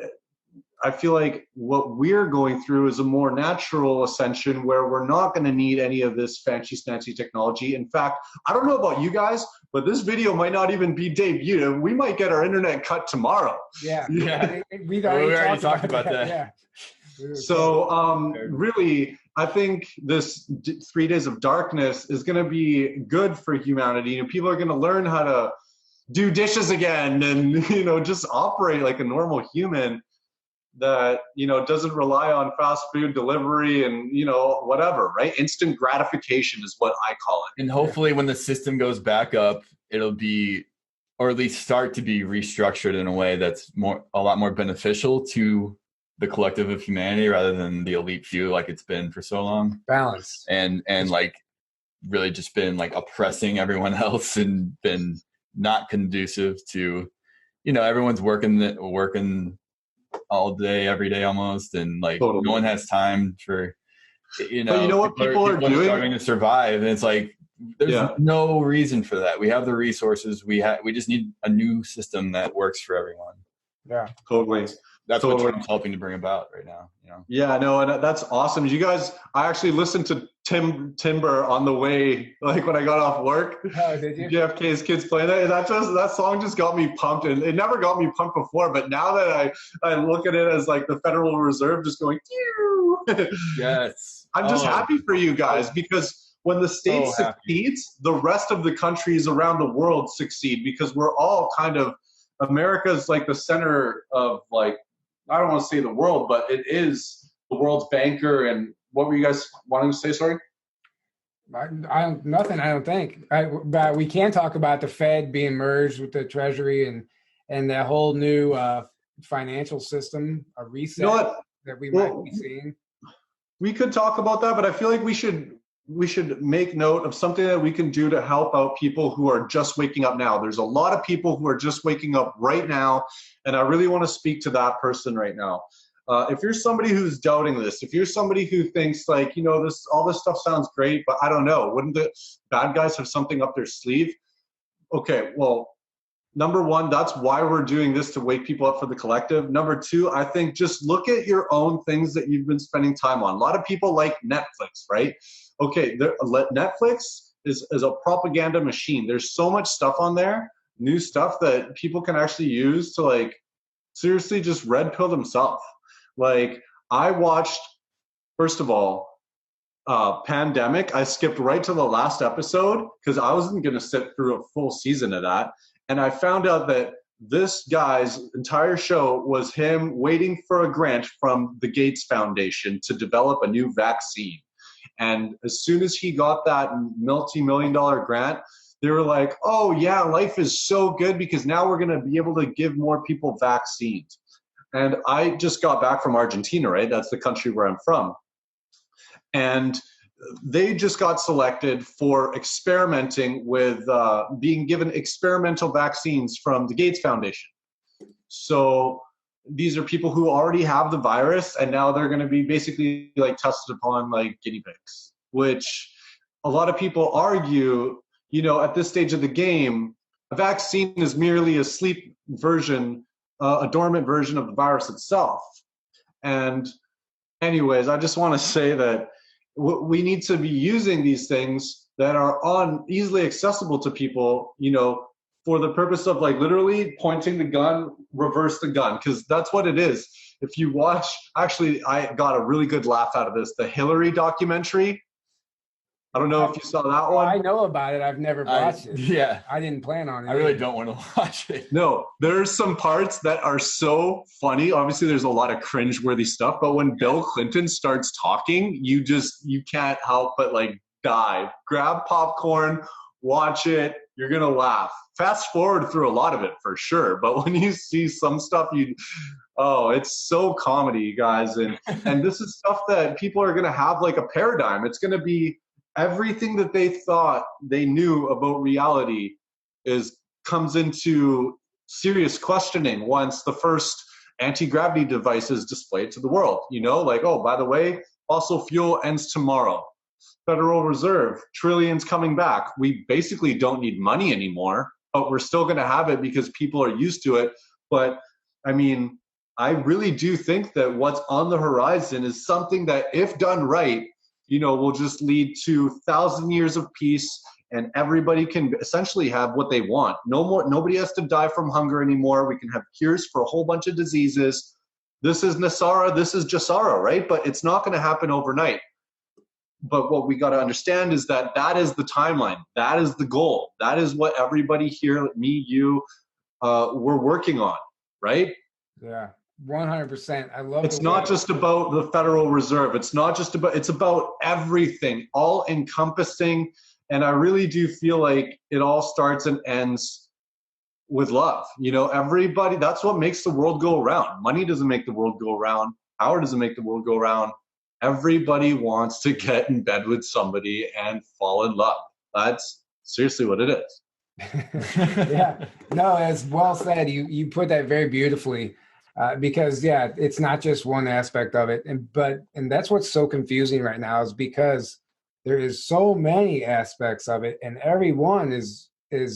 I feel like what we're going through is a more natural ascension where we're not going to need any of this fancy technology. In fact, I don't know about you guys, but this video might not even be debuted. We might get our internet cut tomorrow. Yeah. We already talked about that. Yeah. So really, I think this 3 days of darkness is going to be good for humanity. And people are going to learn how to do dishes again and, just operate like a normal human that, doesn't rely on fast food delivery and, whatever, right? Instant gratification is what I call it. And hopefully when the system goes back up, it'll be, or at least start to be restructured in a way that's a lot more beneficial to the collective of humanity rather than the elite few like it's been for so long. Balance. And like really just been like oppressing everyone else and been not conducive to, everyone's working all day, every day almost. And like Totally. No one has time for, But you know what people are doing? Starting to survive. And it's like, there's no reason for that. We have the resources. We just need a new system that works for everyone. Yeah, totally. That's what Trump's helping to bring about right now. Yeah, no, and that's awesome. You guys, I actually listened to Timber on the way, like when I got off work. Oh, did you? JFK's kids playing that song just got me pumped, and it never got me pumped before. But now that I look at it as like the Federal Reserve just going, yes, I'm just happy for you guys because when the state succeeds, the rest of the countries around the world succeed because we're all kind of America's like the center of like. I don't want to say the world, but it is the world's banker. And what were you guys wanting to say? Sorry. Nothing. I don't think. But we can talk about the Fed being merged with the Treasury and that whole new financial system, a reset that we might be seeing. We could talk about that, but I feel like we should make note of something that we can do to help out people who are just waking up now. There's a lot of people who are just waking up right now, and I really want to speak to that person right now. If you're somebody who's doubting this, if you're somebody who thinks like, all this stuff sounds great, but I don't know, wouldn't the bad guys have something up their sleeve? Okay, well, number one, that's why we're doing this, to wake people up for the collective. Number two, I think just look at your own things that you've been spending time on. A lot of people like Netflix, right? Okay, Netflix is a propaganda machine. There's so much stuff on there, new stuff that people can actually use to like seriously just red pill themselves. Like I watched, first of all, Pandemic. I skipped right to the last episode because I wasn't going to sit through a full season of that. And I found out that this guy's entire show was him waiting for a grant from the Gates Foundation to develop a new vaccine. And as soon as he got that multi-million-dollar grant, they were like, oh, yeah, life is so good because now we're going to be able to give more people vaccines. And I just got back from Argentina, right? That's the country where I'm from. And they just got selected for experimenting with being given experimental vaccines from the Gates Foundation. So these are people who already have the virus, and now they're going to be basically like tested upon like guinea pigs, which a lot of people argue, at this stage of the game, a vaccine is merely a sleep version, a dormant version of the virus itself. And anyways, I just want to say that we need to be using these things that are easily accessible to people, for the purpose of like literally pointing the gun, reverse the gun, because that's what it is. If you watch, actually, I got a really good laugh out of this, the Hillary documentary. I don't know if you saw that one. I know about it. I've never watched it. Yeah. I didn't plan on it. I really don't want to watch it. No, there's some parts that are so funny. Obviously, there's a lot of cringeworthy stuff, but when Bill Clinton starts talking, you can't help but like die. Grab popcorn, watch it. You're going to laugh. Fast forward through a lot of it for sure. But when you see some stuff, it's so comedy, guys. And this is stuff that people are going to have like a paradigm. It's going to be everything that they thought they knew about reality comes into serious questioning once the first anti-gravity device is displayed to the world. Like, oh, by the way, fossil fuel ends tomorrow. Federal Reserve, trillions coming back. We basically don't need money anymore, but we're still going to have it because people are used to it. But I mean, I really do think that what's on the horizon is something that, if done right, will just lead to 1,000 years of peace, and everybody can essentially have what they want. Nobody has to die from hunger anymore. We can have cures for a whole bunch of diseases. This is Nasara, this is Jasara, right? But it's not going to happen overnight. But what we got to understand is that that is the timeline. That is the goal. That is what everybody here, me, you, we're working on, right? Yeah, 100%. I love it's not just about the Federal Reserve. It's not just about, it's about everything, all encompassing. And I really do feel like it all starts and ends with love. You know, everybody, that's what makes the world go around. Money doesn't make the world go around. Power doesn't make the world go around. Everybody wants to get in bed with somebody and fall in love. That's seriously what it is. Yeah, no, as well said. You put that very beautifully, because yeah, it's not just one aspect of it, and that's what's so confusing right now is because there is so many aspects of it, and every one is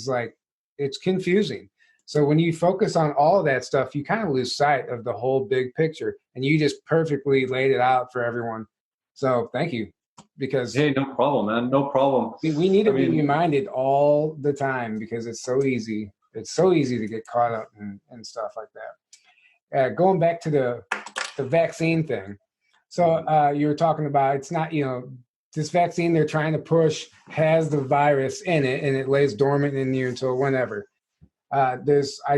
like, it's confusing. So when you focus on all of that stuff, you kind of lose sight of the whole big picture, and you just perfectly laid it out for everyone. So thank you. Because hey, no problem, man, no problem. We need to be reminded all the time because it's so easy. It's so easy to get caught up in stuff like that. Going back to the vaccine thing. So you were talking about, it's not, you know, this vaccine they're trying to push has the virus in it and it lays dormant in you until whenever. I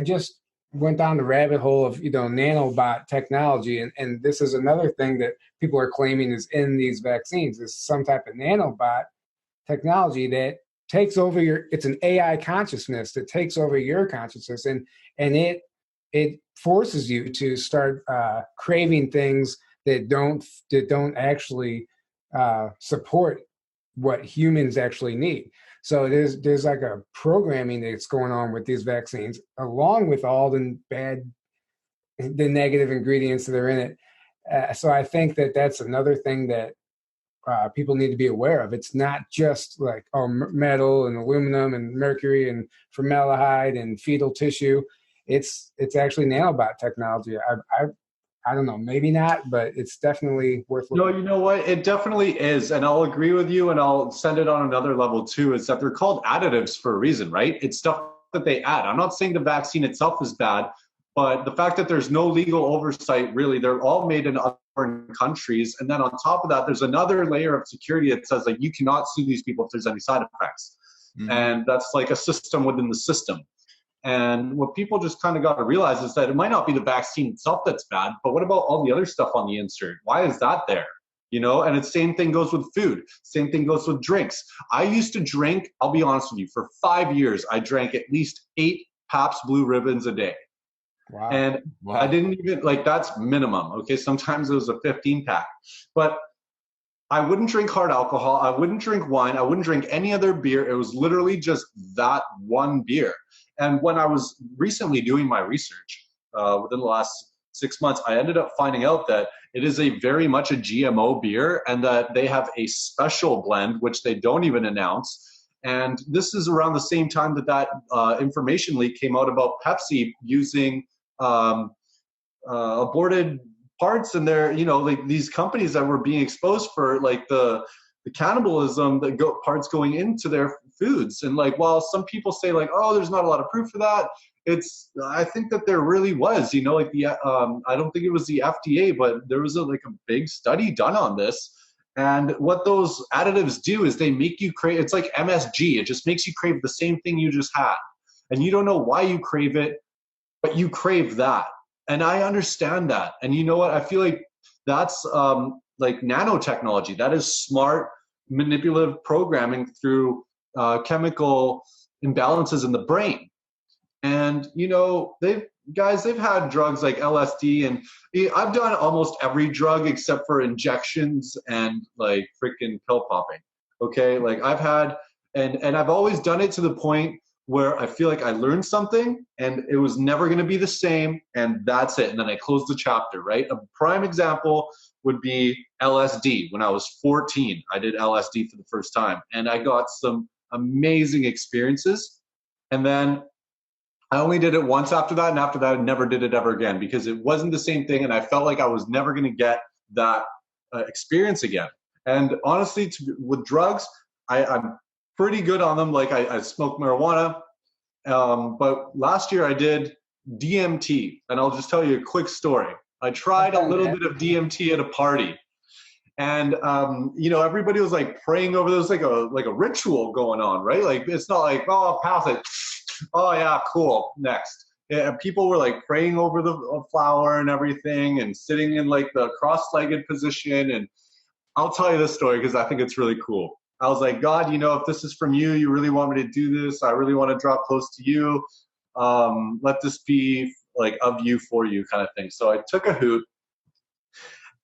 just went down the rabbit hole of, you know, nanobot technology, and this is another thing that people are claiming is in these vaccines, is some type of nanobot technology that takes over it's an AI consciousness that takes over your consciousness, and it forces you to start craving things that don't actually support what humans actually need. So there's like a programming that's going on with these vaccines, along with all the negative ingredients that are in it. So I think that's another thing that people need to be aware of. It's not just like metal and aluminum and mercury and formaldehyde and fetal tissue. It's actually nanobot technology. I don't know, maybe not, but it's definitely worth looking at. No, you know what? It definitely is. And I'll agree with you, and I'll send it on another level too, is that they're called additives for a reason, right? It's stuff that they add. I'm not saying the vaccine itself is bad, but the fact that there's no legal oversight, really, they're all made in other countries. And then on top of that, there's another layer of security that says like you cannot sue these people if there's any side effects. Mm-hmm. And that's like a system within the system. And what people just kind of got to realize is that it might not be the vaccine itself that's bad, but what about all the other stuff on the insert? Why is that there? You know, and the same thing goes with food. Same thing goes with drinks. I used to drink, I'll be honest with you, for 5 years, I drank at least 8 Pabst Blue Ribbons a day. Wow. And I didn't even, like, that's minimum. Okay. Sometimes it was a 15 pack, but I wouldn't drink hard alcohol. I wouldn't drink wine. I wouldn't drink any other beer. It was literally just that one beer. And when I was recently doing my research within the last 6 months, I ended up finding out that it is very much a GMO beer, and that they have a special blend, which they don't even announce. And this is around the same time that information leak came out about Pepsi using aborted parts in their, you know, like these companies that were being exposed for like the cannibalism parts going into their foods. And like, while some people say like, oh, there's not a lot of proof for that, I think that there really was, you know, like I don't think it was the FDA, but there was a big study done on this. And what those additives do is they make you crave, it's like MSG. It just makes you crave the same thing you just had. And you don't know why you crave it, but you crave that. And I understand that. And you know what? I feel like that's like nanotechnology. That is smart, manipulative programming through chemical imbalances in the brain. And, you know, they've had drugs like LSD, and I've done almost every drug except for injections and like freaking pill popping. Okay. Like I've had, and I've always done it to the point where I feel like I learned something and it was never going to be the same, and that's it. And then I closed the chapter, right? A prime example would be LSD. When I was 14, I did LSD for the first time, and I got some amazing experiences. And then I only did it once after that, and after that, I never did it ever again because it wasn't the same thing, and I felt like I was never going to get that experience again. And honestly, with drugs, I'm pretty good on them. Like I smoke marijuana, but last year I did DMT, and I'll just tell you a quick story. I tried a little bit of DMT at a party, And everybody was like praying over. There was like a ritual going on, right? Like it's not like, oh, I'll pass it. Oh yeah, cool. Next. Yeah, people were like praying over the flower and everything, and sitting in like the cross-legged position. And I'll tell you this story because I think it's really cool. I was like, God, if this is from you, you really want me to do this. I really want to draw close to you. Let this be like of you, for you kind of thing. So I took a hoot.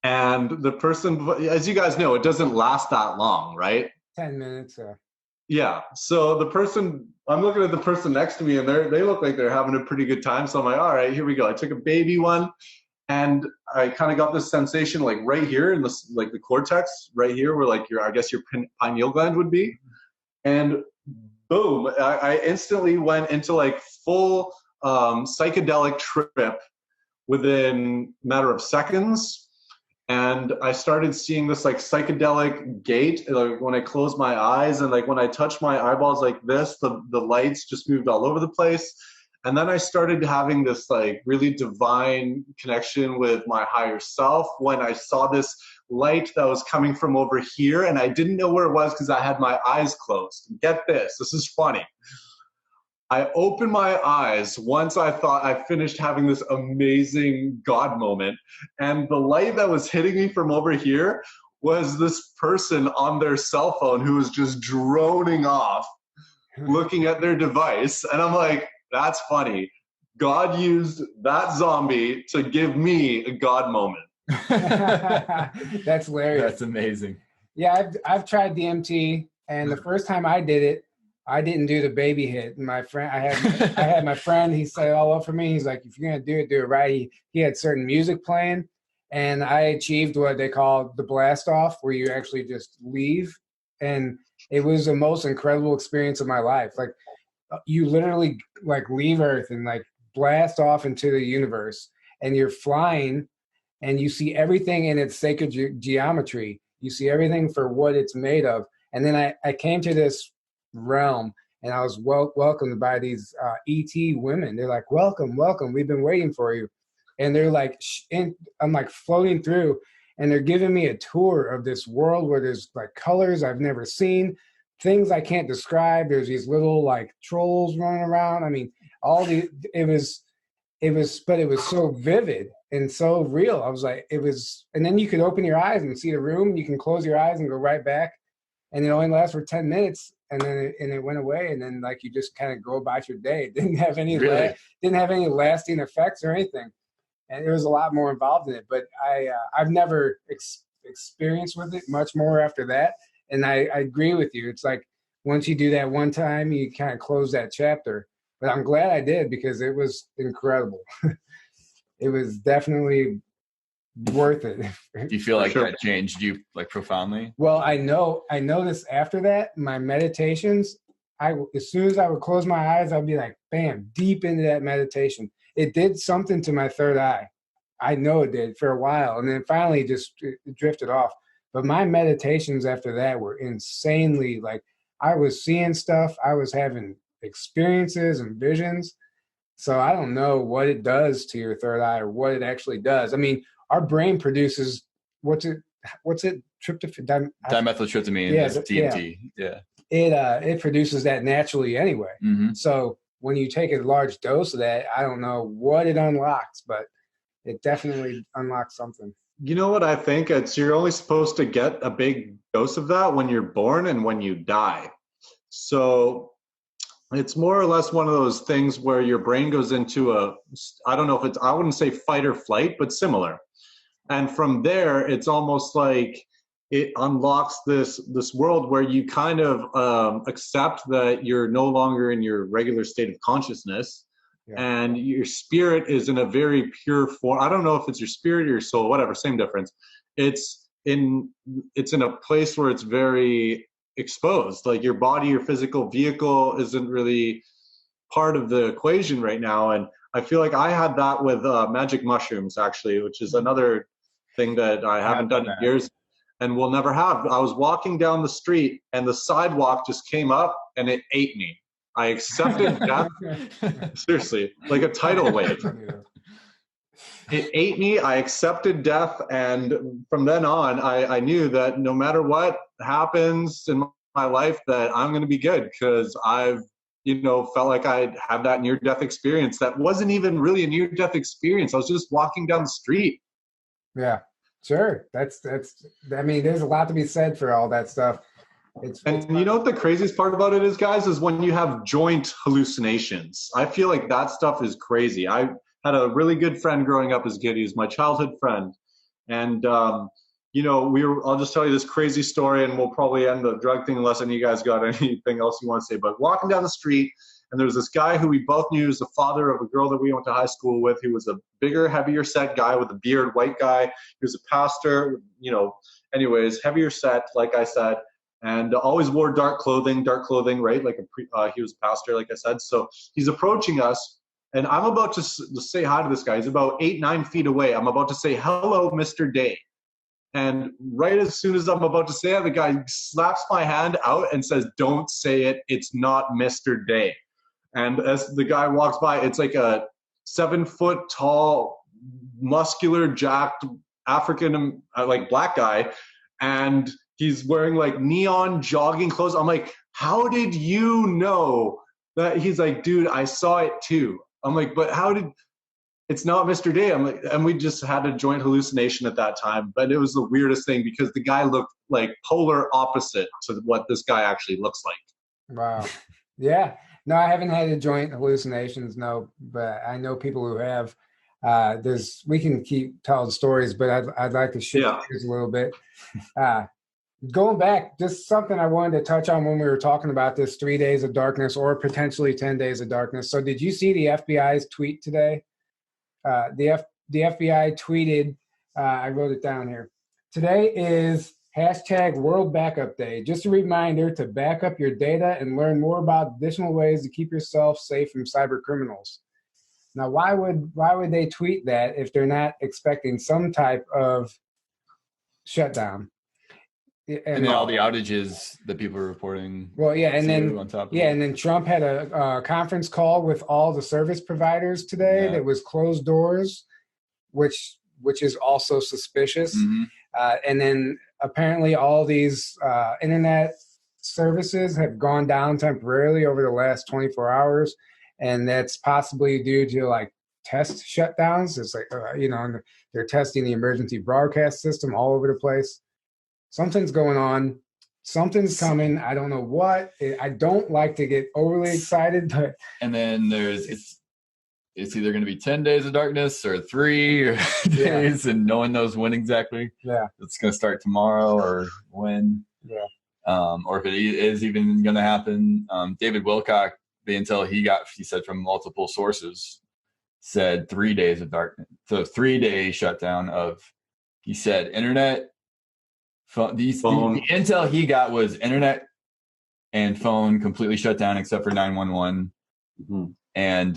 And the person, as you guys know, it doesn't last that long, right? 10 minutes. Yeah. So I'm looking at the person next to me, and they look like they're having a pretty good time. So I'm like, all right, here we go. I took a baby one, and I kind of got this sensation like right here in this, like the cortex right here, where like your pineal gland would be. And boom, I instantly went into like full psychedelic trip within a matter of seconds. And I started seeing this like psychedelic gate, like when I closed my eyes, and like when I touched my eyeballs like this, the lights just moved all over the place. And then I started having this like really divine connection with my higher self when I saw this light that was coming from over here, and I didn't know where it was because I had my eyes closed. Get this is funny. I opened my eyes once I thought I finished having this amazing God moment, and the light that was hitting me from over here was this person on their cell phone who was just droning off, looking at their device. And I'm like, that's funny. God used that zombie to give me a God moment. That's hilarious. That's amazing. Yeah, I've tried DMT, and the first time I did it, I didn't do the baby hit. My friend, I had my friend. He said all up for me. He's like, if you're gonna do it right. He had certain music playing, and I achieved what they call the blast off, where you actually just leave, and it was the most incredible experience of my life. Like you literally like leave Earth and like blast off into the universe, and you're flying, and you see everything in its sacred geometry. You see everything for what it's made of, and then I came to this realm, and I was welcomed by these ET women. They're like, welcome, we've been waiting for you. And they're like, I'm like floating through, and they're giving me a tour of this world where there's like colors I've never seen, things I can't describe. There's these little like trolls running around. I mean, it was so vivid and so real. I was like, and then you could open your eyes and see the room. You can close your eyes and go right back. And it only lasts for 10 minutes, and then it went away, and then like you just kind of go about your day. It didn't have any lasting effects or anything, and there was a lot more involved in it. But I've never experienced with it much more after that. And I agree with you. It's like once you do that one time, you kind of close that chapter. But I'm glad I did, because it was incredible. It was definitely worth it. Do you feel like that changed you like profoundly? Well, I noticed after that, my meditations, as soon as I would close my eyes, I'd be like, bam, deep into that meditation. It did something to my third eye. I know it did for a while, and then finally it drifted off. But my meditations after that were insanely, like, I was seeing stuff, I was having experiences and visions. So I don't know what it does to your third eye or what it actually does. I mean, our brain produces what's it tryptophan, dimethyltryptamine. Yeah, DMT. Yeah. It produces that naturally anyway. Mm-hmm. So when you take a large dose of that, I don't know what it unlocks, but it definitely unlocks something. You know what I think? You're only supposed to get a big dose of that when you're born and when you die. So it's more or less one of those things where your brain goes into I wouldn't say fight or flight, but similar. And from there, it's almost like it unlocks this world where you kind of accept that you're no longer in your regular state of consciousness. Yeah. And your spirit is in a very pure form. I don't know if it's your spirit or your soul, whatever, same difference. It's in a place where it's very exposed. Like your body, your physical vehicle isn't really part of the equation right now. And I feel like I had that with magic mushrooms, actually, which is another thing that I haven't done in years and will never have. I was walking down the street and the sidewalk just came up and it ate me. I accepted death. Seriously, like a tidal wave. It ate me. I accepted death. And from then on, I knew that no matter what happens in my life, that I'm going to be good, because I've, felt like I had that near-death experience that wasn't even really a near-death experience. I was just walking down the street. Yeah, sure. That's, I mean, there's a lot to be said for all that stuff. And you know what the craziest part about it is, guys, is when you have joint hallucinations. I feel like that stuff is crazy. I had a really good friend growing up as a kid. He was my childhood friend. And, I'll just tell you this crazy story, and we'll probably end the drug thing unless any of you guys got anything else you want to say. But walking down the street, and there was this guy who we both knew was the father of a girl that we went to high school with. He was a bigger, heavier set guy with a beard, white guy. He was a pastor, anyways, heavier set, like I said. And always wore dark clothing, right? He was a pastor, like I said. So he's approaching us, and I'm about to say hi to this guy. He's about 8-9 feet away. I'm about to say, "Hello, Mr. Day." And right as soon as I'm about to say it, the guy slaps my hand out and says, "Don't say it. It's not Mr. Day." And as the guy walks by, it's like a 7-foot tall, muscular, jacked African, black guy. And he's wearing like neon jogging clothes. I'm like, "How did you know that?" He's like, "Dude, I saw it too." I'm like, "But how did, it's not Mr. Day." I'm like, and we just had a joint hallucination at that time. But it was the weirdest thing, because the guy looked like polar opposite to what this guy actually looks like. Wow. Yeah. No, I haven't had a joint hallucinations, no, but I know people who have. We can keep telling stories, but I'd like to shift gears a little bit. Going back, just something I wanted to touch on when we were talking about this 3 days of darkness, or potentially 10 days of darkness. So did you see the FBI's tweet today? The FBI tweeted, I wrote it down here. "Today is #World Backup Day. Just a reminder to back up your data and learn more about additional ways to keep yourself safe from cyber criminals." Now, why would they tweet that if they're not expecting some type of shutdown? And then all the outages that people are reporting. Well, yeah, and then on top of and then Trump had a conference call with all the service providers today that was closed doors, which is also suspicious. Mm-hmm. And then apparently all these internet services have gone down temporarily over the last 24 hours, and that's possibly due to like test shutdowns. It's like they're testing the emergency broadcast system all over the place. Something's going on. Something's coming. I don't know what. I don't like to get overly excited, but. And then it's either going to be 10 days of darkness or 3 or days, and no one knows when exactly. Yeah. It's going to start tomorrow or when. Yeah. Or if it is even going to happen. David Wilcock, the intel he said from multiple sources, said 3 days of darkness. So 3-day shutdown of, he said, internet. Phone. The intel he got was internet and phone completely shut down except for 911, and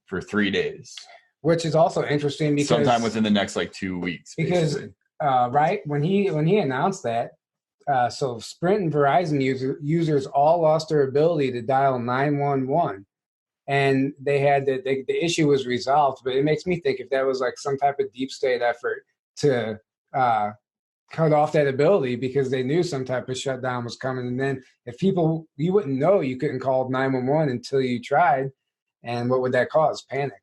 for 3 days. Which is also interesting because sometime within the next 2 weeks. Because right when he announced that, so Sprint and Verizon users all lost their ability to dial 911, and they had the issue was resolved. But it makes me think if that was like some type of deep state effort to cut off that ability because they knew some type of shutdown was coming. And then if people, you wouldn't know, you couldn't call 911 until you tried. And what would that cause? Panic.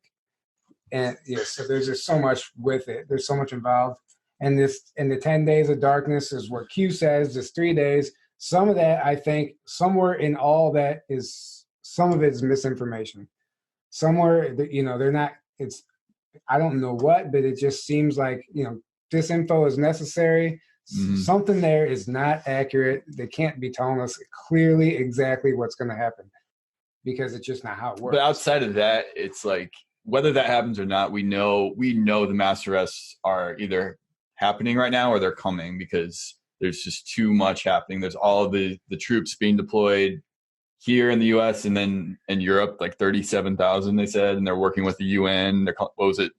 And so there's just so much with it. There's so much involved. And the 10 days of darkness is what Q says, just 3 days. Some of that, I think, somewhere in all that is, some of it is misinformation. Somewhere, they're not, I don't know what, but it just seems like, this info is necessary. Mm-hmm. Something there is not accurate. They can't be telling us clearly exactly what's going to happen because it's just not how it works. But outside of that, it's like whether that happens or not, we know the mass arrests are either happening right now or they're coming because there's just too much happening. There's all the troops being deployed here in the U.S. and then in Europe, 37,000 they said, and they're working with the UN. What was it?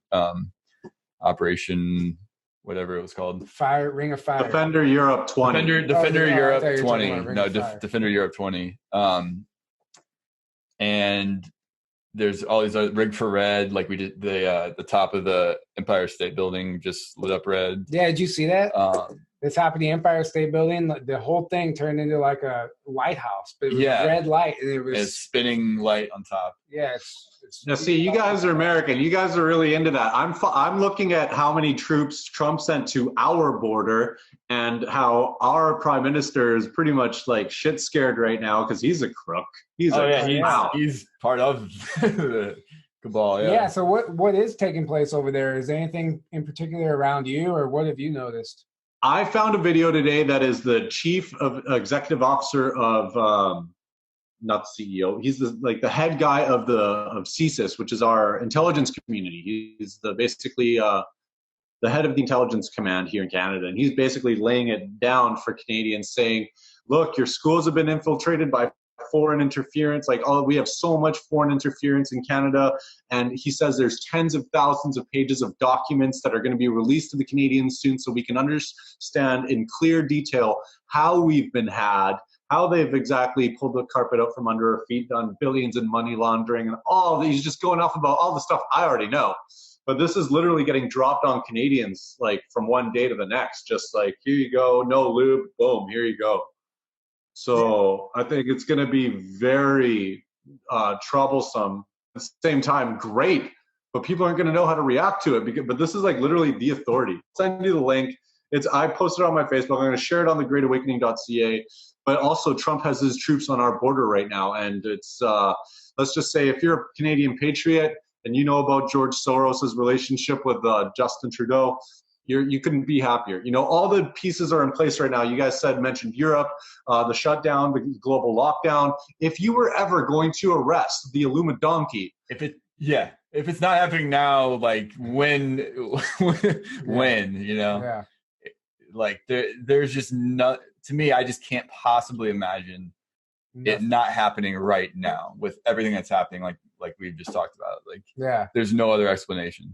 Operation. Whatever it was called. Ring of Fire. Defender Europe 20. Defender Europe 20. No, Defender Europe 20. And there's all these other, rig for red, like we did the top of the Empire State Building just lit up red. Yeah, did you see that? The top of the Empire State Building, the whole thing turned into like a lighthouse, but it was red light, and it was a spinning light on top. Yeah, now, see, you guys are American. You guys are really into that. I'm looking at how many troops Trump sent to our border, and how our prime minister is pretty much like shit scared right now because he's a crook. He's part of the cabal. Yeah. Yeah. So what is taking place over there? Is there anything in particular around you, or what have you noticed? I found a video today that is the chief of executive officer of not the CEO. He's the head guy of CSIS, which is our intelligence community. He's basically the head of the intelligence command here in Canada, and he's basically laying it down for Canadians, saying, "Look, your schools have been infiltrated by foreign interference. We have so much foreign interference in Canada." And he says there's tens of thousands of pages of documents that are going to be released to the Canadians soon, so we can understand in clear detail how we've been had, how they've exactly pulled the carpet out from under our feet, done billions in money laundering, and all. He's just going off about all the stuff I already know. But this is literally getting dropped on Canadians from one day to the next. Just like, here you go, no lube, boom, here you go. So I think it's going to be very troublesome. At the same time, great, but people aren't going to know how to react to it. But this is literally the authority. I'll send you the link. I posted it on my Facebook. I'm going to share it on the Great Awakening.ca. But also, Trump has his troops on our border right now, and it's let's just say if you're a Canadian patriot and you know about George Soros's relationship with Justin Trudeau, you couldn't be happier. All the pieces are in place right now. You guys mentioned Europe, the shutdown, the global lockdown. If you were ever going to arrest the Illuminati, if it's not happening now, when, there's just not. To me, I just can't possibly imagine it not happening right now with everything that's happening, like we've just talked about. There's no other explanation.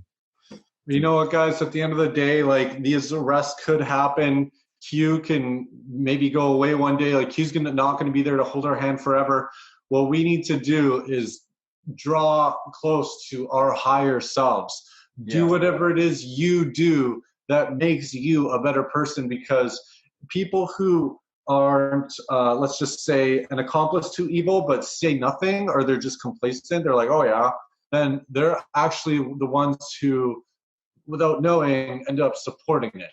You know what, guys? At the end of the day, these arrests could happen. Q can maybe go away one day. Q's not going to be there to hold our hand forever. What we need to do is draw close to our higher selves. Do whatever it is you do that makes you a better person, because people who aren't, let's just say, an accomplice to evil but say nothing, or they're just complacent, they're like, oh yeah, then they're actually the ones who, without knowing, end up supporting it,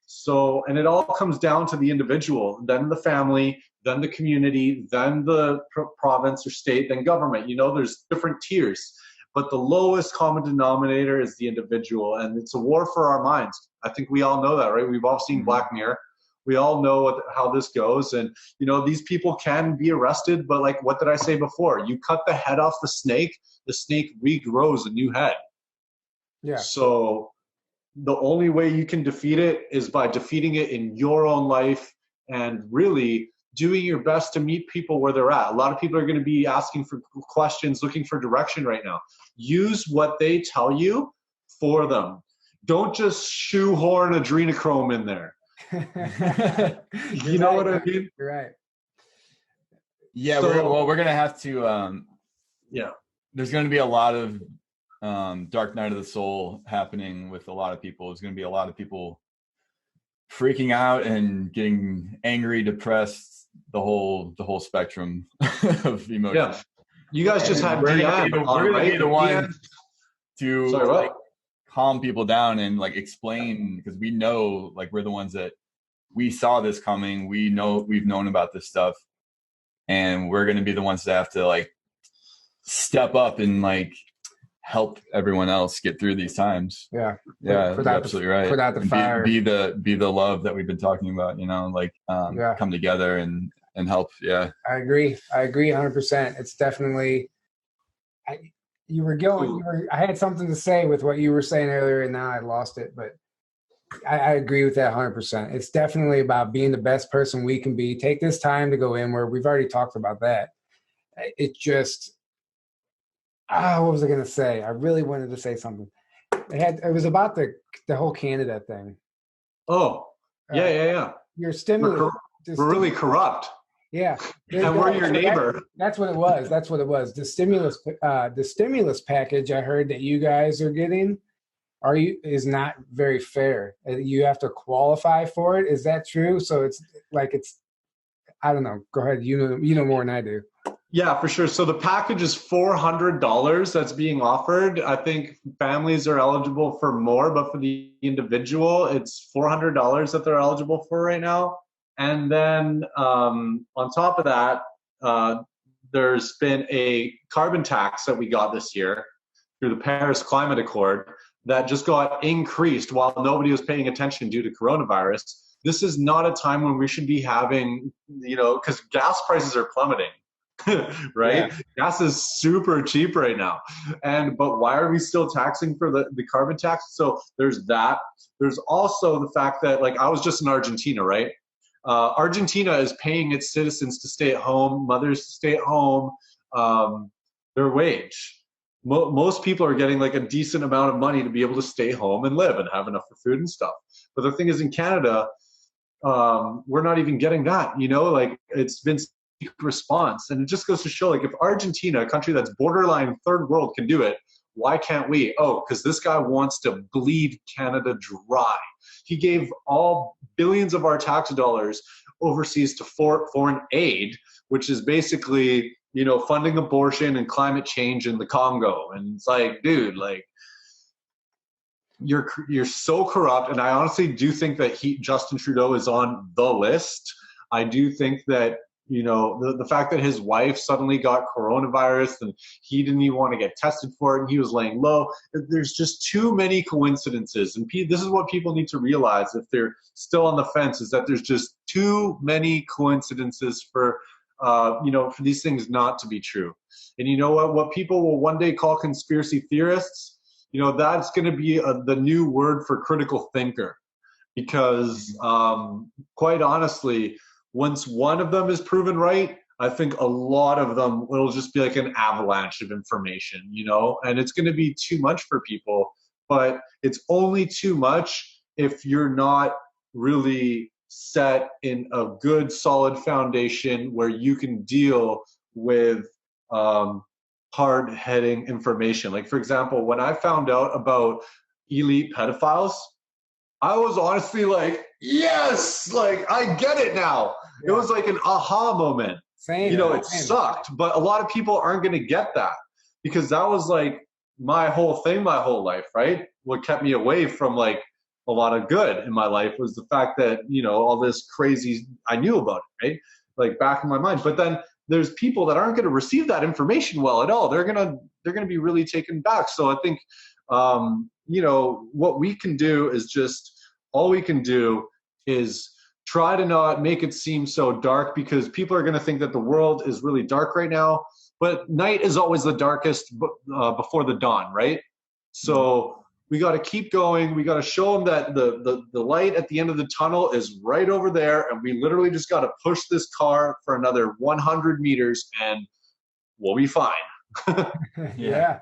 So, and it all comes down to the individual, then the family, then the community, then the province or state, then government. There's different tiers, but the lowest common denominator is the individual, and it's a war for our minds. I think we all know that, right? We've all seen Black Mirror. We all know how this goes, and these people can be arrested, but what did I say before? You cut the head off the snake regrows a new head. Yeah. So the only way you can defeat it is by defeating it in your own life, and really doing your best to meet people where they're at. A lot of people are going to be asking for questions, looking for direction right now. Use what they tell you for them. Don't just shoehorn adrenochrome in there. You know what I mean? You're right. Yeah, so, we're going to have to there's going to be a lot of dark night of the soul happening with a lot of people. There's going to be a lot of people freaking out and getting angry, depressed, the whole spectrum of emotions. Yeah. You guys just had We're going to be the one to calm people down and explain, because we know we're the ones that we saw this coming. We've known about this stuff, and we're going to be the ones that have to step up and help everyone else get through these times. Yeah. You're absolutely right. Put out the fire. Be the love that we've been talking about, come together and help. Yeah. I agree 100%. It's definitely, I had something to say with what you were saying earlier, and now I lost it, but I agree with that 100%. It's definitely about being the best person we can be. Take this time to go in where we've already talked about that. It just, what was I going to say? I really wanted to say something. It was about the whole Canada thing. Oh, yeah. Your stimulus. We're really corrupt. Yeah. And we're your neighbor. That's what it was. That's what it was. The stimulus package I heard that you guys are getting is not very fair. You have to qualify for it. Is that true? So it's I don't know. Go ahead. You know more than I do. Yeah, for sure. So the package is $400 that's being offered. I think families are eligible for more, but for the individual, it's $400 that they're eligible for right now. And then on top of that, there's been a carbon tax that we got this year through the Paris Climate Accord that just got increased while nobody was paying attention due to coronavirus. This is not a time when we should be having, because gas prices are plummeting. Right? Yeah. Gas is super cheap right now. But why are we still taxing for the carbon tax? So there's that. There's also the fact that, like, I was just in Argentina, right? Argentina is paying its citizens to stay at home, mothers to stay at home, their wage. Most people are getting like a decent amount of money to be able to stay home and live and have enough for food and stuff. But the thing is, in Canada, we're not even getting that, like it's been response. And it just goes to show, like, if Argentina, a country that's borderline third world, can do it, why can't we? Oh, because this guy wants to bleed Canada dry. He gave all billions of our tax dollars overseas to foreign aid, which is basically, funding abortion and climate change in the Congo. And it's like, dude, like, you're so corrupt. And I honestly do think that Justin Trudeau is on the list. I do think that, the fact that his wife suddenly got coronavirus and he didn't even want to get tested for it and he was laying low. There's just too many coincidences. And this is what people need to realize if they're still on the fence, is that there's just too many coincidences for these things not to be true. And you know what people will one day call conspiracy theorists, that's going to be the new word for critical thinker. Because quite honestly, once one of them is proven right, I think a lot of them will just be like an avalanche of information, and it's going to be too much for people. But it's only too much if you're not really set in a good, solid foundation where you can deal with hard-hitting information. Like, for example, when I found out about elite pedophiles, I was honestly like, yes, like, I get it now. Yeah. It was like an aha moment. Same. It sucked, but a lot of people aren't going to get that because that was like my whole thing, my whole life, right? What kept me away from like a lot of good in my life was the fact that, all this crazy, I knew about it, right? Like back in my mind. But then there's people that aren't going to receive that information well at all. They're going to be really taken back. So I think, what we can do is all we can do is try to not make it seem so dark, because people are going to think that the world is really dark right now. But night is always the darkest before the dawn, right? So we got to keep going. We got to show them that the light at the end of the tunnel is right over there, and we literally just got to push this car for another 100 meters, and we'll be fine. Yeah.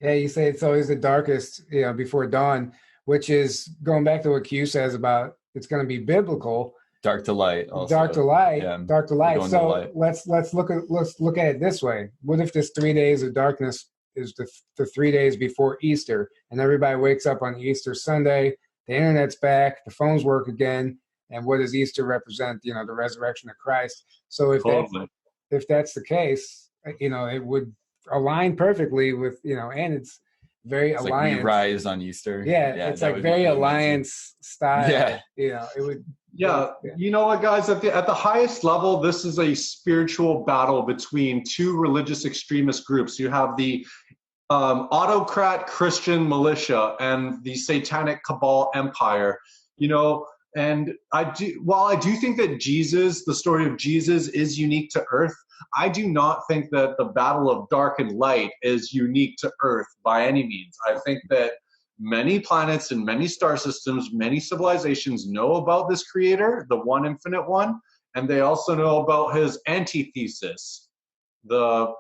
You say it's always the darkest, before dawn, which is going back to what Q says about it's going to be biblical. Dark to light. Also. Dark to light. Yeah. Dark to light. So let's look at it this way. What if this 3 days of darkness is the 3 days before Easter, and everybody wakes up on Easter Sunday, the internet's back, the phones work again, and what does Easter represent? The resurrection of Christ. So if that's the case, it would align perfectly with, and it's very it's alliance. Like we rise on Easter. Yeah, it's like very alliance style. Yeah. It would. Yeah. You know what, guys? At the highest level, this is a spiritual battle between two religious extremist groups. You have the autocrat Christian militia and the satanic cabal empire. And while I do think that the story of Jesus is unique to Earth, I do not think that the battle of dark and light is unique to Earth by any means. I think that many planets and many star systems, many civilizations know about this creator, the one infinite one, and they also know about his antithesis, the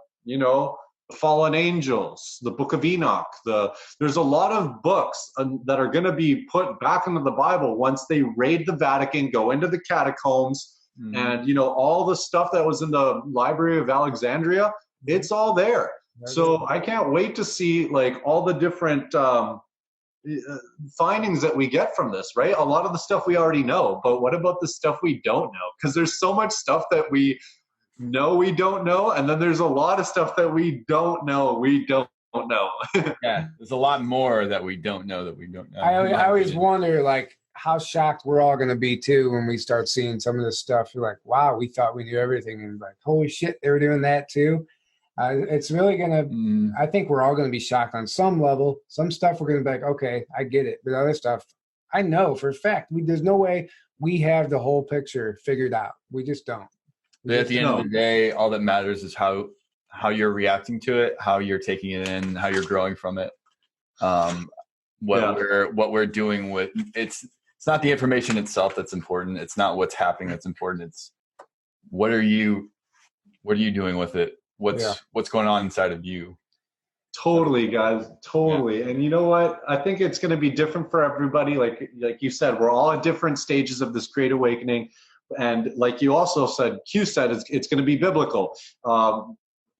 fallen angels, the Book of Enoch. There's a lot of books that are going to be put back into the Bible once they raid the Vatican, go into the catacombs, And, you know, all the stuff that was in the Library of Alexandria, it's all there. So I can't wait to see like all the different findings that we get from this, right? A lot of the stuff we already know, but what about the stuff we don't know? Because there's so much stuff that we know we don't know, and then there's a lot of stuff that we don't know we don't know. Yeah, there's a lot more that we don't know that we don't know. I always wonder, like, how shocked we're all going to be too when we start seeing some of this stuff. You're like, wow, we thought we knew everything, and like, holy shit, they were doing that too. It's really going to, I think we're all going to be shocked on some level. Some stuff we're going to be like, okay, I get it. But other stuff, I know for a fact, there's no way we have the whole picture figured out. We just don't. But at the end of the day, all that matters is how you're reacting to it, how you're taking it in, how you're growing from it. What we're doing with it's not the information itself that's important. It's not what's happening that's important. It's what are you doing with it? What's going on inside of you? Totally, guys. Totally. Yeah. And you know what? I think it's going to be different for everybody. Like you said, we're all at different stages of this Great Awakening. And like you also said, Q said, it's going to be biblical.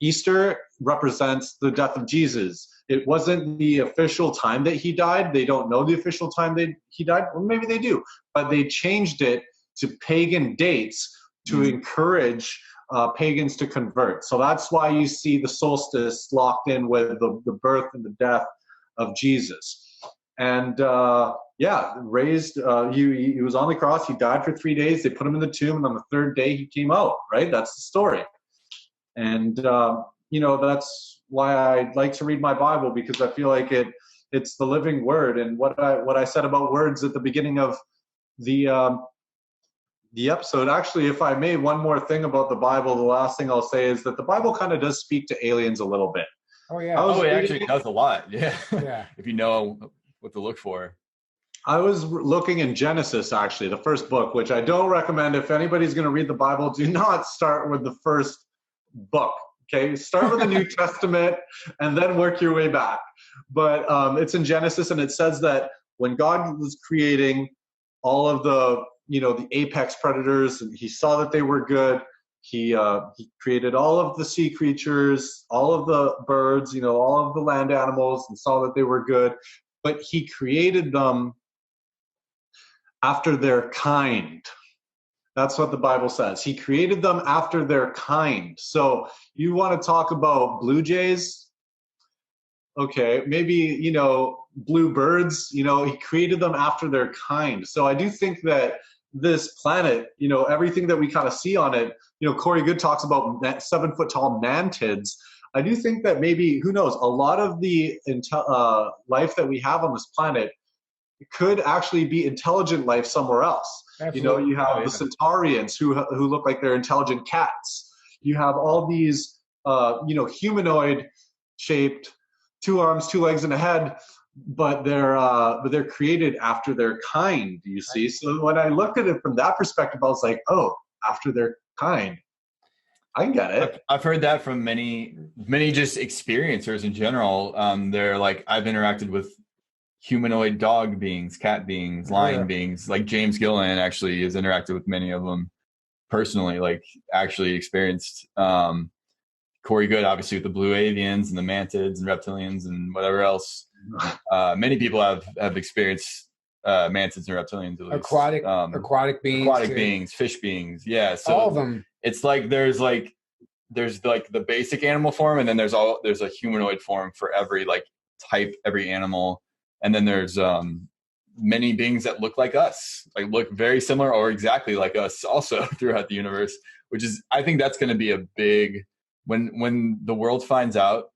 Easter represents the death of Jesus. It wasn't the official time that he died. They don't know the official time that he died. Well, maybe they do. But they changed it to pagan dates to encourage pagans to convert. So that's why you see the solstice locked in with the birth and the death of Jesus. And raised, he was on the cross, he died for 3 days, they put him in the tomb, and on the third day he came out, right? That's the story. And, that's why I like to read my Bible, because I feel like it's the living word. And what I said about words at the beginning of the episode, actually, if I may, one more thing about the Bible, the last thing I'll say is that the Bible kind of does speak to aliens a little bit. Oh, yeah. It actually does a lot. Yeah. If you know what to look for. I was looking in Genesis, actually, the first book, which I don't recommend. If anybody's going to read the Bible, do not start with the first book. Okay, start with the New Testament and then work your way back. But it's in Genesis, and it says that when God was creating all of the apex predators, and he saw that they were good, he created all of the sea creatures, all of the birds, all of the land animals, and saw that they were good. But he created them after their kind. That's what the Bible says. He created them after their kind. So you want to talk about blue jays? Okay, maybe, blue birds, he created them after their kind. So I do think that this planet, everything that we kind of see on it, Corey Good talks about 7-foot-tall mantids. I do think that maybe, who knows, a lot of the life that we have on this planet could actually be intelligent life somewhere else. Absolutely. You have the Centaurians who look like they're intelligent cats. You have all these, humanoid shaped, 2 arms, 2 legs, and a head, but they're created after their kind. You see, so when I looked at it from that perspective, I was like, oh, after their kind. I get it. I've heard that from many just experiencers in general. They're like, I've interacted with humanoid dog beings, cat beings, lion beings. Like James Gilliland actually has interacted with many of them personally, like actually experienced. Corey Good, obviously, with the blue avians and the mantids and reptilians and whatever else. Many people have experieed mantids and reptilians. At least. Aquatic beings, fish beings. Yeah, so all of them. It's like there's the basic animal form, and then there's a humanoid form for every type, every animal, and then there's many beings that look like us, look very similar or exactly like us, also throughout the universe. Which is, I think that's going to be a big when the world finds out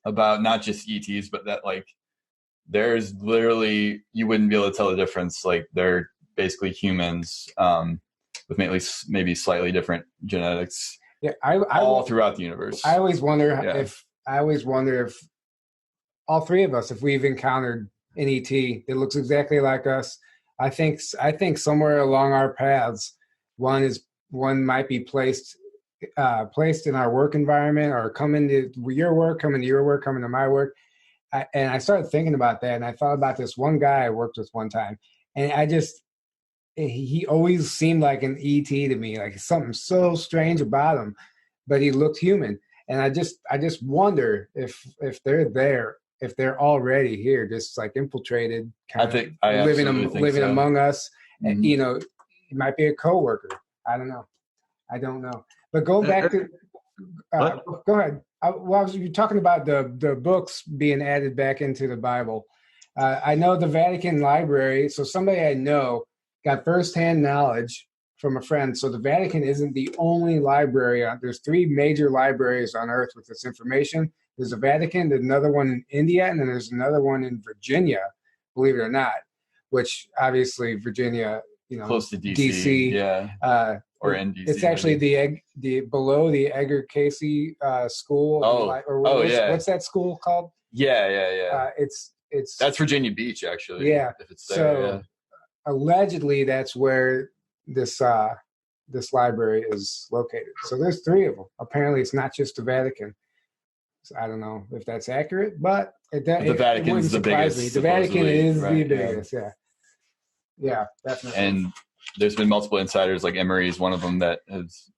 about not just ETs, but that there's literally, you wouldn't be able to tell the difference. They're basically humans with maybe slightly different genetics. Yeah, all throughout the universe. I always wonder if all three of us, if we've encountered an ET that looks exactly like us. I think somewhere along our paths, one might be placed in our work environment, or come into your work, come into my work. And I started thinking about that, and I thought about this one guy I worked with one time, and he always seemed like an ET to me, like something so strange about him, but he looked human. And I just wonder if they're there, if they're already here, just like infiltrated, I absolutely think living so. among us. Mhm. You know, it might be a coworker. I don't know. But going back to, go ahead. You're talking about the books being added back into the Bible. I know the Vatican Library. So somebody I know got firsthand knowledge from a friend. So the Vatican isn't the only library. There's 3 major libraries on Earth with this information. There's the Vatican, there's another one in India, and then there's another one in Virginia, believe it or not, which obviously Virginia, close to DC. Yeah. Or in DC. It's actually the below the Edgar Casey school. What's that school called? Yeah. It's that's Virginia Beach, actually. Yeah. If it's there, allegedly that's where this library is located. So there's 3 of them. Apparently, it's not just the Vatican. So I don't know if that's accurate, but the Vatican's the biggest. The Vatican is the biggest. Yeah, definitely. And there's been multiple insiders, like Emery is one of them, that has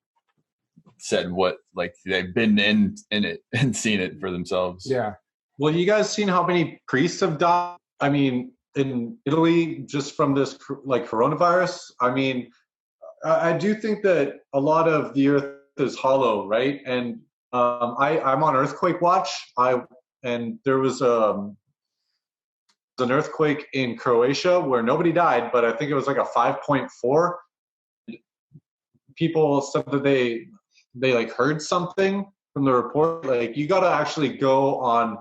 said what, like, they've been in it and seen it for themselves. Yeah. Well, you guys seen how many priests have died? I mean, in Italy, just from this like coronavirus. I mean, I do think that a lot of the earth is hollow, right? And I'm on earthquake watch. And there was an earthquake in Croatia where nobody died, but I think it was like a 5.4. People said that they like heard something from the report. Like, you got to actually go on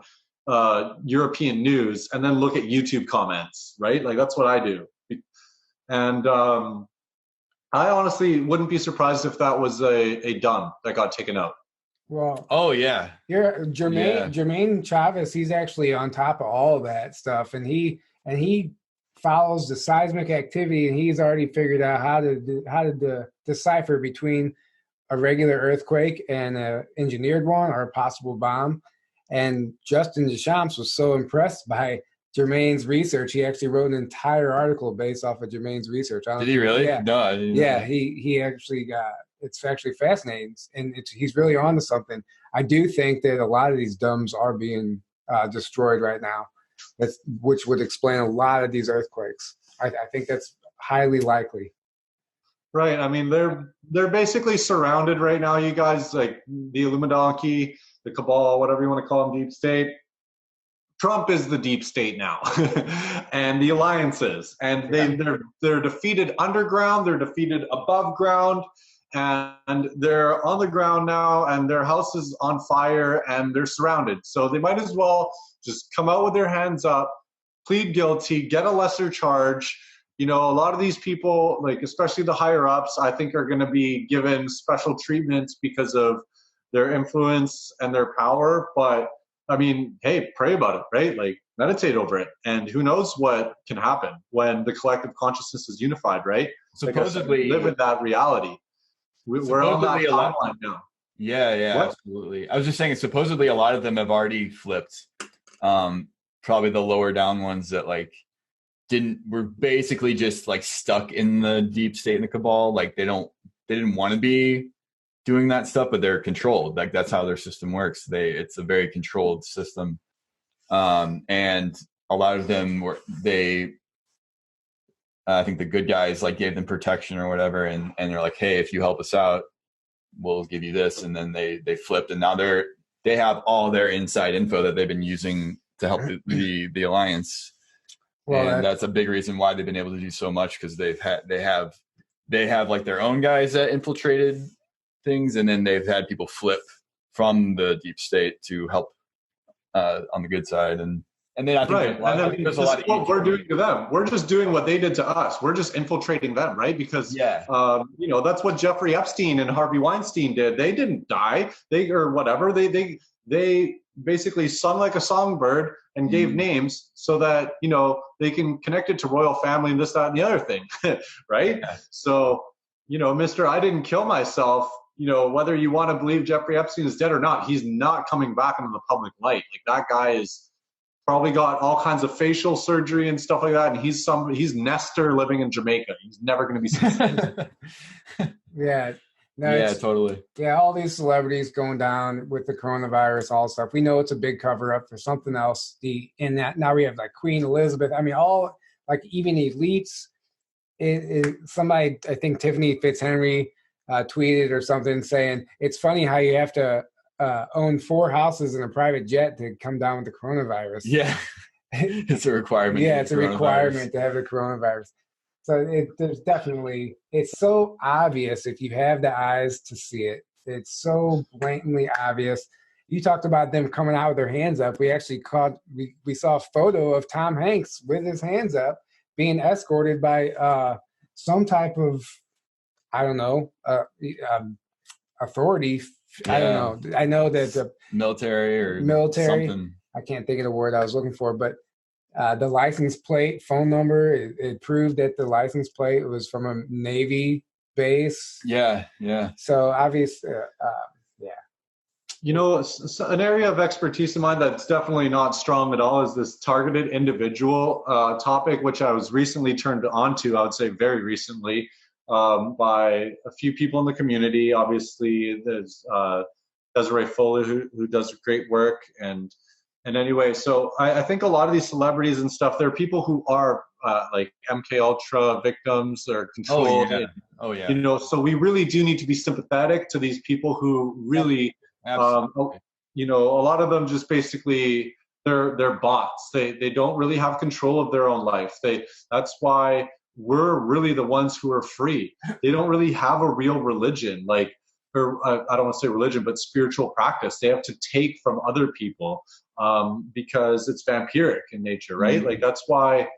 European news and then look at YouTube comments, right? Like, that's what I do. And I honestly wouldn't be surprised if that was a dun that got taken out. Well, Jermaine Chavez, he's actually on top of all of that stuff, and he follows the seismic activity, and he's already figured out how to decipher between a regular earthquake and an engineered one or a possible bomb. And Justin Deschamps was so impressed by Jermaine's research, he actually wrote an entire article based off of Jermaine's research. Did he really? Yeah. No, I didn't. Yeah, he actually got. It's actually fascinating, and he's really on to something. I do think that a lot of these domes are being destroyed right now, which would explain a lot of these earthquakes. I think that's highly likely. Right. I mean, they're basically surrounded right now, you guys, like the Illuminati, the cabal, whatever you want to call them, deep state. Trump is the deep state now, and the alliances, and they're defeated underground, they're defeated above ground, and they're on the ground now, and their house is on fire, and they're surrounded. So they might as well just come out with their hands up, plead guilty, get a lesser charge. You know, a lot of these people, like especially the higher ups, I think are going to be given special treatments because of their influence and their power. But I mean, hey, pray about it, right? Like, meditate over it. And who knows what can happen when the collective consciousness is unified, right? Supposedly, live in that reality. We're on that timeline now. Yeah, absolutely. I was just saying, supposedly a lot of them have already flipped. Probably the lower down ones that were basically just like stuck in the deep state and the cabal. Like they didn't want to be doing that stuff, but they're controlled. Like that's how their system works. It's a very controlled system. And a lot of them I think the good guys like gave them protection or whatever. And they're like, hey, if you help us out, we'll give you this. And then they flipped, and now they have all their inside info that they've been using to help the alliance. Well, and that's a big reason why they've been able to do so much, because they have like their own guys that infiltrated things, and then they've had people flip from the deep state to help on the good side. And then I think there's a lot of what we're doing to them. We're just doing what they did to us. We're just infiltrating them, right? Because that's what Jeffrey Epstein and Harvey Weinstein did. They didn't die. They basically sung like a songbird and gave names so that they can connect it to royal family and this, that, and the other thing, right? Yeah. So Mr. I didn't kill myself. Whether you want to believe Jeffrey Epstein is dead or not, he's not coming back into the public light. Like that guy is probably got all kinds of facial surgery and stuff like that. And he's Nestor living in Jamaica. He's never going to be successful. Yeah. No, Yeah, totally. Yeah, all these celebrities going down with the coronavirus, all stuff. We know it's a big cover up for something else. In that now we have like Queen Elizabeth. I mean, all like even elites. Somebody, I think Tiffany Fitzhenry tweeted or something saying it's funny how you have to own 4 houses and a private jet to come down with the coronavirus. Yeah, it's a requirement. Yeah, it's a requirement to have the coronavirus. So there's definitely, it's so obvious if you have the eyes to see it. It's so blatantly obvious. You talked about them coming out with their hands up. We actually we saw a photo of Tom Hanks with his hands up being escorted by some type of, I don't know, authority. Yeah. I don't know. I know that the military something. I can't think of the word I was looking for, but the license plate, phone number, it proved that the license plate was from a Navy base. Yeah. So obviously, yeah. You know, an area of expertise of mine that's definitely not strong at all is this targeted individual topic, which I was recently turned on to, I would say very recently, by a few people in the community. Obviously, there's Desiree Fuller, who does great work. And anyway, so I think a lot of these celebrities and stuff, there are people who are like MK Ultra victims or controlled. Oh yeah. You know, so we really do need to be sympathetic to these people who really, you know, a lot of them just basically they're bots. They don't really have control of their own life. That's why we're really the ones who are free. They don't really have a real religion, like, or I don't want to say religion, but spiritual practice. They have to take from other people because it's vampiric in nature, right? Mm-hmm. Like that's why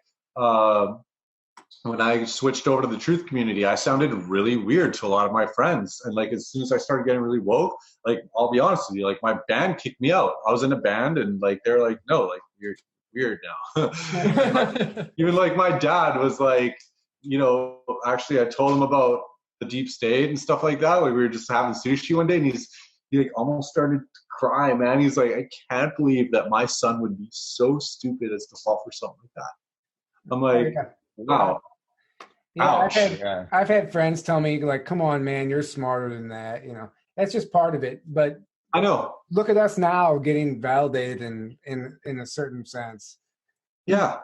when I switched over to the truth community, I sounded really weird to a lot of my friends. And like as soon as I started getting really woke, like I'll be honest with you, like my band kicked me out. I was in a band and like they're like, no, like you're weird now. Even like my dad was like, you know, actually I told him about the deep state and stuff like that. Like we were just having sushi one day and he like almost started to cry, man. He's like, I can't believe that my son would be so stupid as to fall for something like that. I'm like, wow. Yeah, I've had friends tell me like, come on, man, you're smarter than that. You know, that's just part of it. But I know. Look at us now getting validated in a certain sense. Yeah.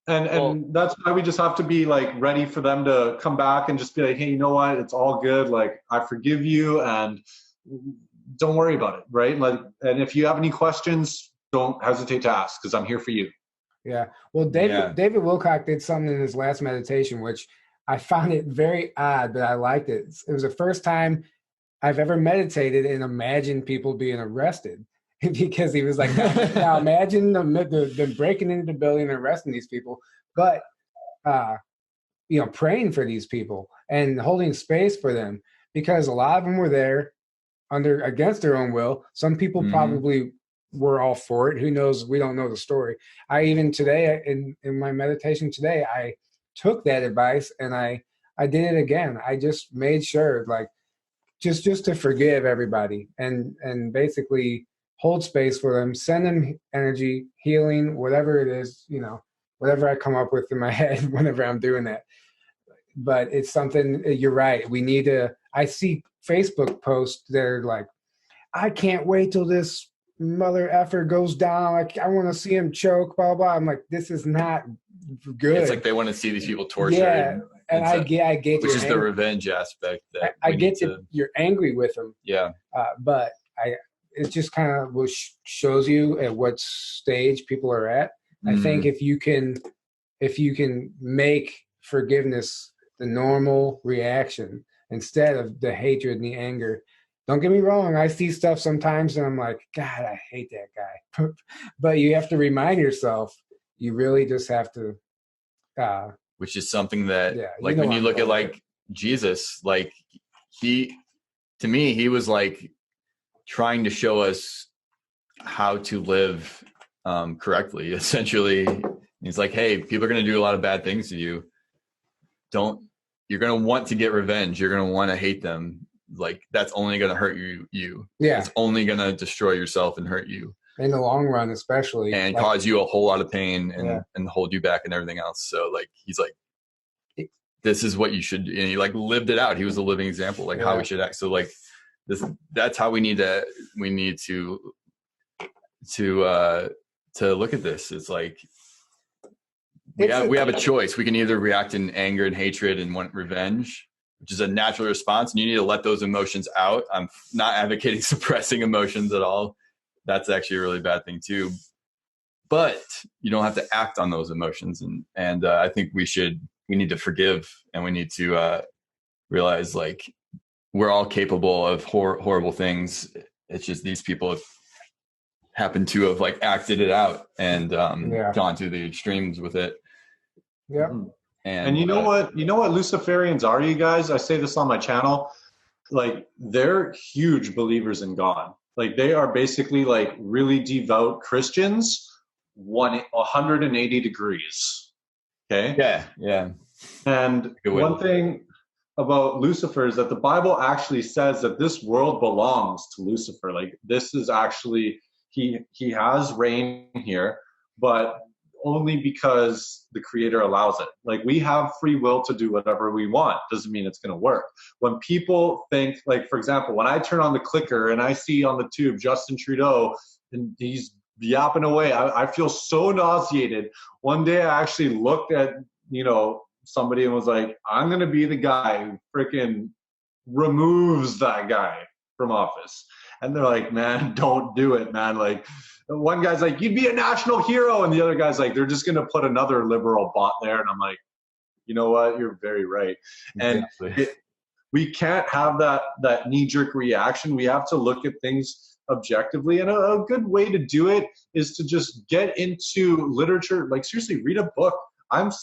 And that's why we just have to be like ready for them to come back and just be like, hey, you know what? It's all good. Like I forgive you and don't worry about it. Right. Like, and if you have any questions, don't hesitate to ask because I'm here for you. Yeah. Well, David Wilcock did something in his last meditation, which I found it very odd, but I liked it. It was the first time I've ever meditated and imagined people being arrested. Because he was like, now imagine them breaking into the building and arresting these people, but you know, praying for these people and holding space for them, because a lot of them were there against their own will. Some people probably were all for it. Who knows? We don't know the story. I even today in my meditation today, I took that advice and I did it again. I just made sure, like, just to forgive everybody and basically hold space for them, send them energy, healing, whatever it is, you know, whatever I come up with in my head whenever I'm doing that. But it's something, you're right. We need to, I see Facebook posts that are like, I can't wait till this mother effer goes down. I want to see him choke, blah, blah. I'm like, this is not good. It's like they want to see these people tortured. Yeah. And I get which is the revenge aspect. That I get that you're angry with them. Yeah. But it just kind of shows you at what stage people are at. I think if you can make forgiveness the normal reaction instead of the hatred and the anger. Don't get me wrong. I see stuff sometimes and I'm like, God, I hate that guy. But you have to remind yourself, you really just have to. Which is something that, like when you look at like Jesus, like to me, he was like trying to show us how to live correctly. Essentially, he's like, hey, people are going to do a lot of bad things to you. You're going to want to get revenge. You're going to want to hate them. Like that's only going to hurt you. Yeah. It's only going to destroy yourself and hurt you. In the long run, especially. And like, cause you a whole lot of pain and, Yeah. and hold you back and everything else. So like, he's like, this is what you should, and he like lived it out. He was a living example, like how we should act. So like that's how we need to look at this. It's like, we have a choice. We can either react in anger and hatred and want revenge, which is a natural response, and you need to let those emotions out. I'm not advocating suppressing emotions at all. That's actually a really bad thing too. But you don't have to act on those emotions, and I think we need to forgive, and we need to realize like we're all capable of horrible things. It's just these people happen to have like acted it out and gone to the extremes with it. Yeah. And you know what Luciferians are, you guys? I say this on my channel. Like, they're huge believers in God. Like, they are basically like really devout Christians, 180 degrees. Okay. Yeah. And one thing about Lucifer is that the Bible actually says that this world belongs to Lucifer. Like, this is actually, he has reign here, but only because the Creator allows it. Like, we have free will to do whatever we want. Doesn't mean it's going to work. When people think, like, for example, when I turn on the clicker and I see on the tube Justin Trudeau and he's yapping away, I feel so nauseated. One day I actually looked at, somebody and was like, I'm going to be the guy who freaking removes that guy from office. And they're like, man, don't do it, man. Like, one guy's like, you'd be a national hero. And the other guy's like, they're just going to put another liberal bot there. And I'm like, you know what? You're very right. And we can't have that knee-jerk reaction. We have to look at things objectively. And a good way to do it is to just get into literature. Like, seriously, read a book. I've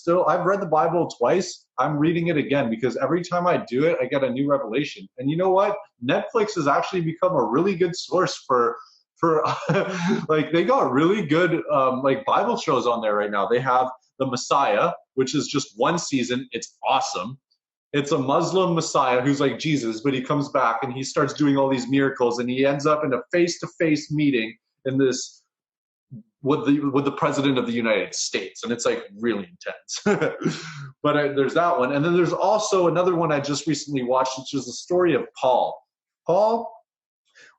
read the Bible twice. I'm reading it again because every time I do it, I get a new revelation. And you know what? Netflix has actually become a really good source for like, they got really good like Bible shows on there right now. They have The Messiah, which is just one season. It's awesome. It's a Muslim Messiah who's like Jesus, but he comes back and he starts doing all these miracles, and he ends up in a face-to-face meeting in this with the president of the United States, and it's like really intense. But there's that one, and then there's also another one I just recently watched, which is the story of Paul. Paul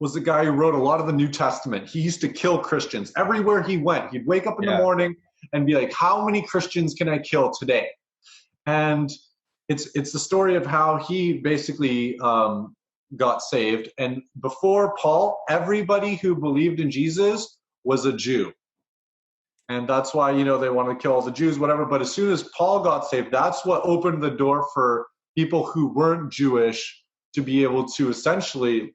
was the guy who wrote a lot of the New Testament. He used to kill Christians everywhere he went. He'd wake up in the morning and be like, how many Christians can I kill today? And it's the story of how he basically got saved. And before Paul, everybody who believed in Jesus was a Jew. And that's why, they wanted to kill all the Jews, whatever. But as soon as Paul got saved, that's what opened the door for people who weren't Jewish to be able to essentially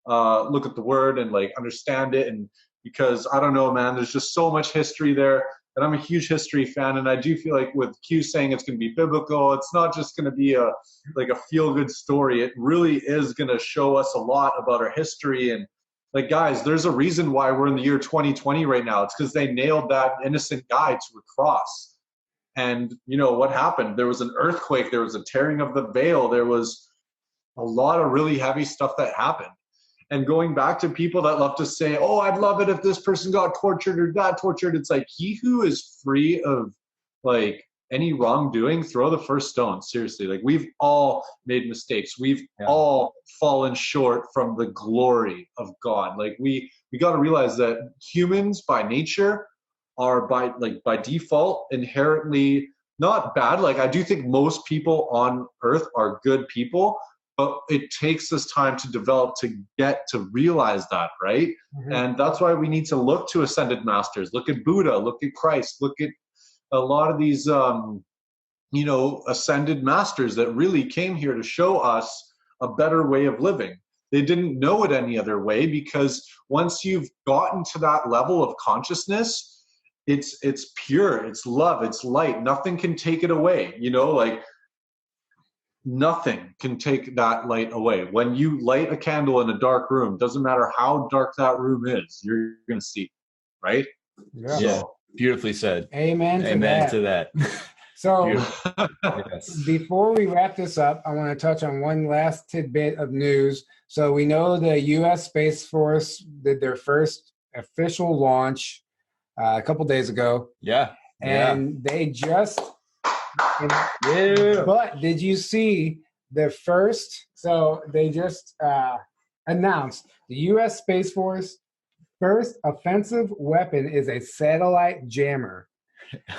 look at the word and like understand it. And because I don't know, man, there's just so much history there. And I'm a huge history fan. And I do feel like with Q saying it's going to be biblical, it's not just going to be a feel-good story. It really is going to show us a lot about our history. And like, guys, there's a reason why we're in the year 2020 right now. It's because they nailed that innocent guy to a cross. And what happened? There was an earthquake. There was a tearing of the veil. There was a lot of really heavy stuff that happened. And going back to people that love to say, oh, I'd love it if this person got tortured or got tortured. It's like, he who is free of like any wrongdoing, throw the first stone. Seriously, like, we've all made mistakes. We've all fallen short from the glory of God. Like, we got to realize that humans by nature are by default inherently not bad. Like, I do think most people on earth are good people, but it takes us time to develop to get to realize that, right? Mm-hmm. And that's why we need to look to ascended masters. Look at Buddha, look at Christ, look at a lot of these, ascended masters that really came here to show us a better way of living. They didn't know it any other way, because once you've gotten to that level of consciousness, it's pure, it's love, it's light. Nothing can take it away. Nothing can take that light away. When you light a candle in a dark room, doesn't matter how dark that room is, you're going to see, right? Yeah. Beautifully said. Amen to that. So before we wrap this up, I want to touch on one last tidbit of news. So we know the U.S. Space Force did their first official launch a couple days ago. Yeah. And they just, Yeah. but did you see the first, so they just announced the U.S. Space Force first offensive weapon is a satellite jammer.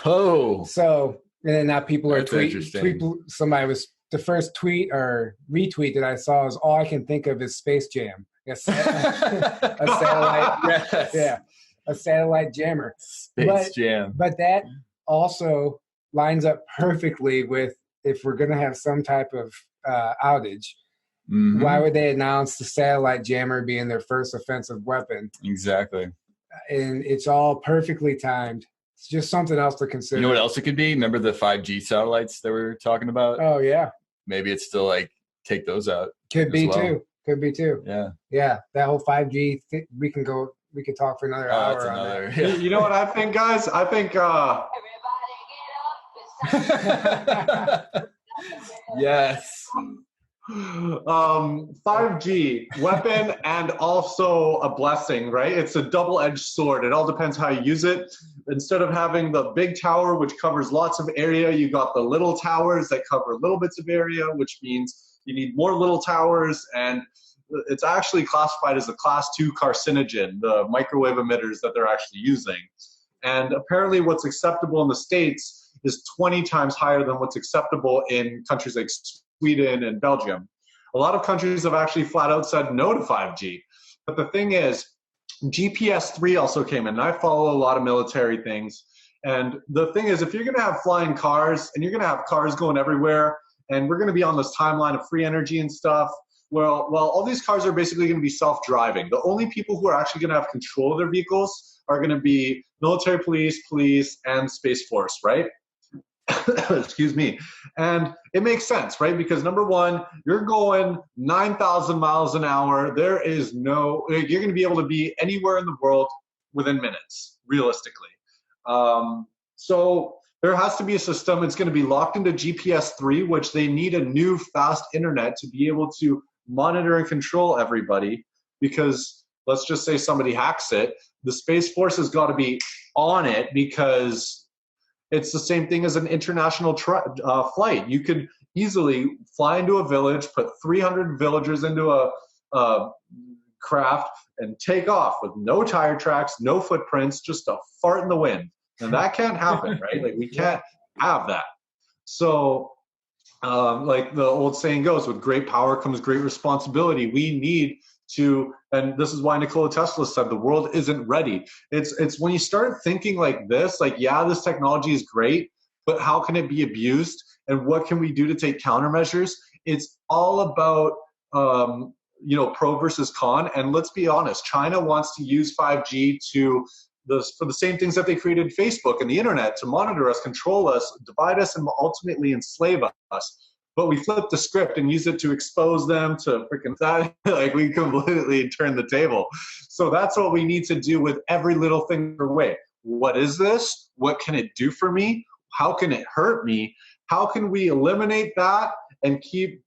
Oh. So, and then now people are That's tweeting. Somebody was, the first tweet or retweet that I saw is all I can think of is Space Jam. A satellite. Yes. Yeah. A satellite jammer. Space Jam. But that also lines up perfectly with if we're going to have some type of outage. Mm-hmm. Why would they announce the satellite jammer being their first offensive weapon? Exactly. And it's all perfectly timed. It's just something else to consider. You know what else it could be? Remember the 5G satellites that we were talking about? Oh, yeah. Maybe it's still like, take those out. Could be too. Could be too. Yeah. Yeah. That whole 5G thing, we can talk for another hour on that. Yeah. You know what I think, guys? I think Yes. 5G weapon and also a blessing, right? It's a double-edged sword. It all depends how you use it. Instead of having the big tower, which covers lots of area, you got the little towers that cover little bits of area, which means you need more little towers, and it's actually classified as a class 2 carcinogen, the microwave emitters that they're actually using. And apparently what's acceptable in the States is 20 times higher than what's acceptable in countries like Sweden and Belgium. A lot of countries have actually flat out said no to 5G. But the thing is, GPS 3 also came in. And I follow a lot of military things. And the thing is, if you're going to have flying cars and you're going to have cars going everywhere, and we're going to be on this timeline of free energy and stuff, well, all these cars are basically going to be self-driving. The only people who are actually going to have control of their vehicles are going to be military police, and Space Force, right? Excuse me. And it makes sense, right? Because number one, you're going 9,000 miles an hour. There is no, you're going to be able to be anywhere in the world within minutes, realistically. So there has to be a system. It's going to be locked into GPS 3, which they need a new fast internet to be able to monitor and control everybody. Because let's just say somebody hacks it, the Space Force has got to be on it, because it's the same thing as an international flight. You could easily fly into a village, put 300 villagers into a craft, and take off with no tire tracks, no footprints, just a fart in the wind. And that can't happen, right? Like, we can't have that. So, like the old saying goes, with great power comes great responsibility. We need to, and this is why Nikola Tesla said the world isn't ready. It's when you start thinking like this, like, yeah, this technology is great, but how can it be abused? And what can we do to take countermeasures? It's all about, pro versus con. And let's be honest, China wants to use 5G for the same things that they created Facebook and the internet, to monitor us, control us, divide us, and ultimately enslave us. But we flip the script and use it to expose them to freaking that. Like, we completely turn the table. So that's what we need to do with every little thing per way. What is this? What can it do for me? How can it hurt me? How can we eliminate that and keep,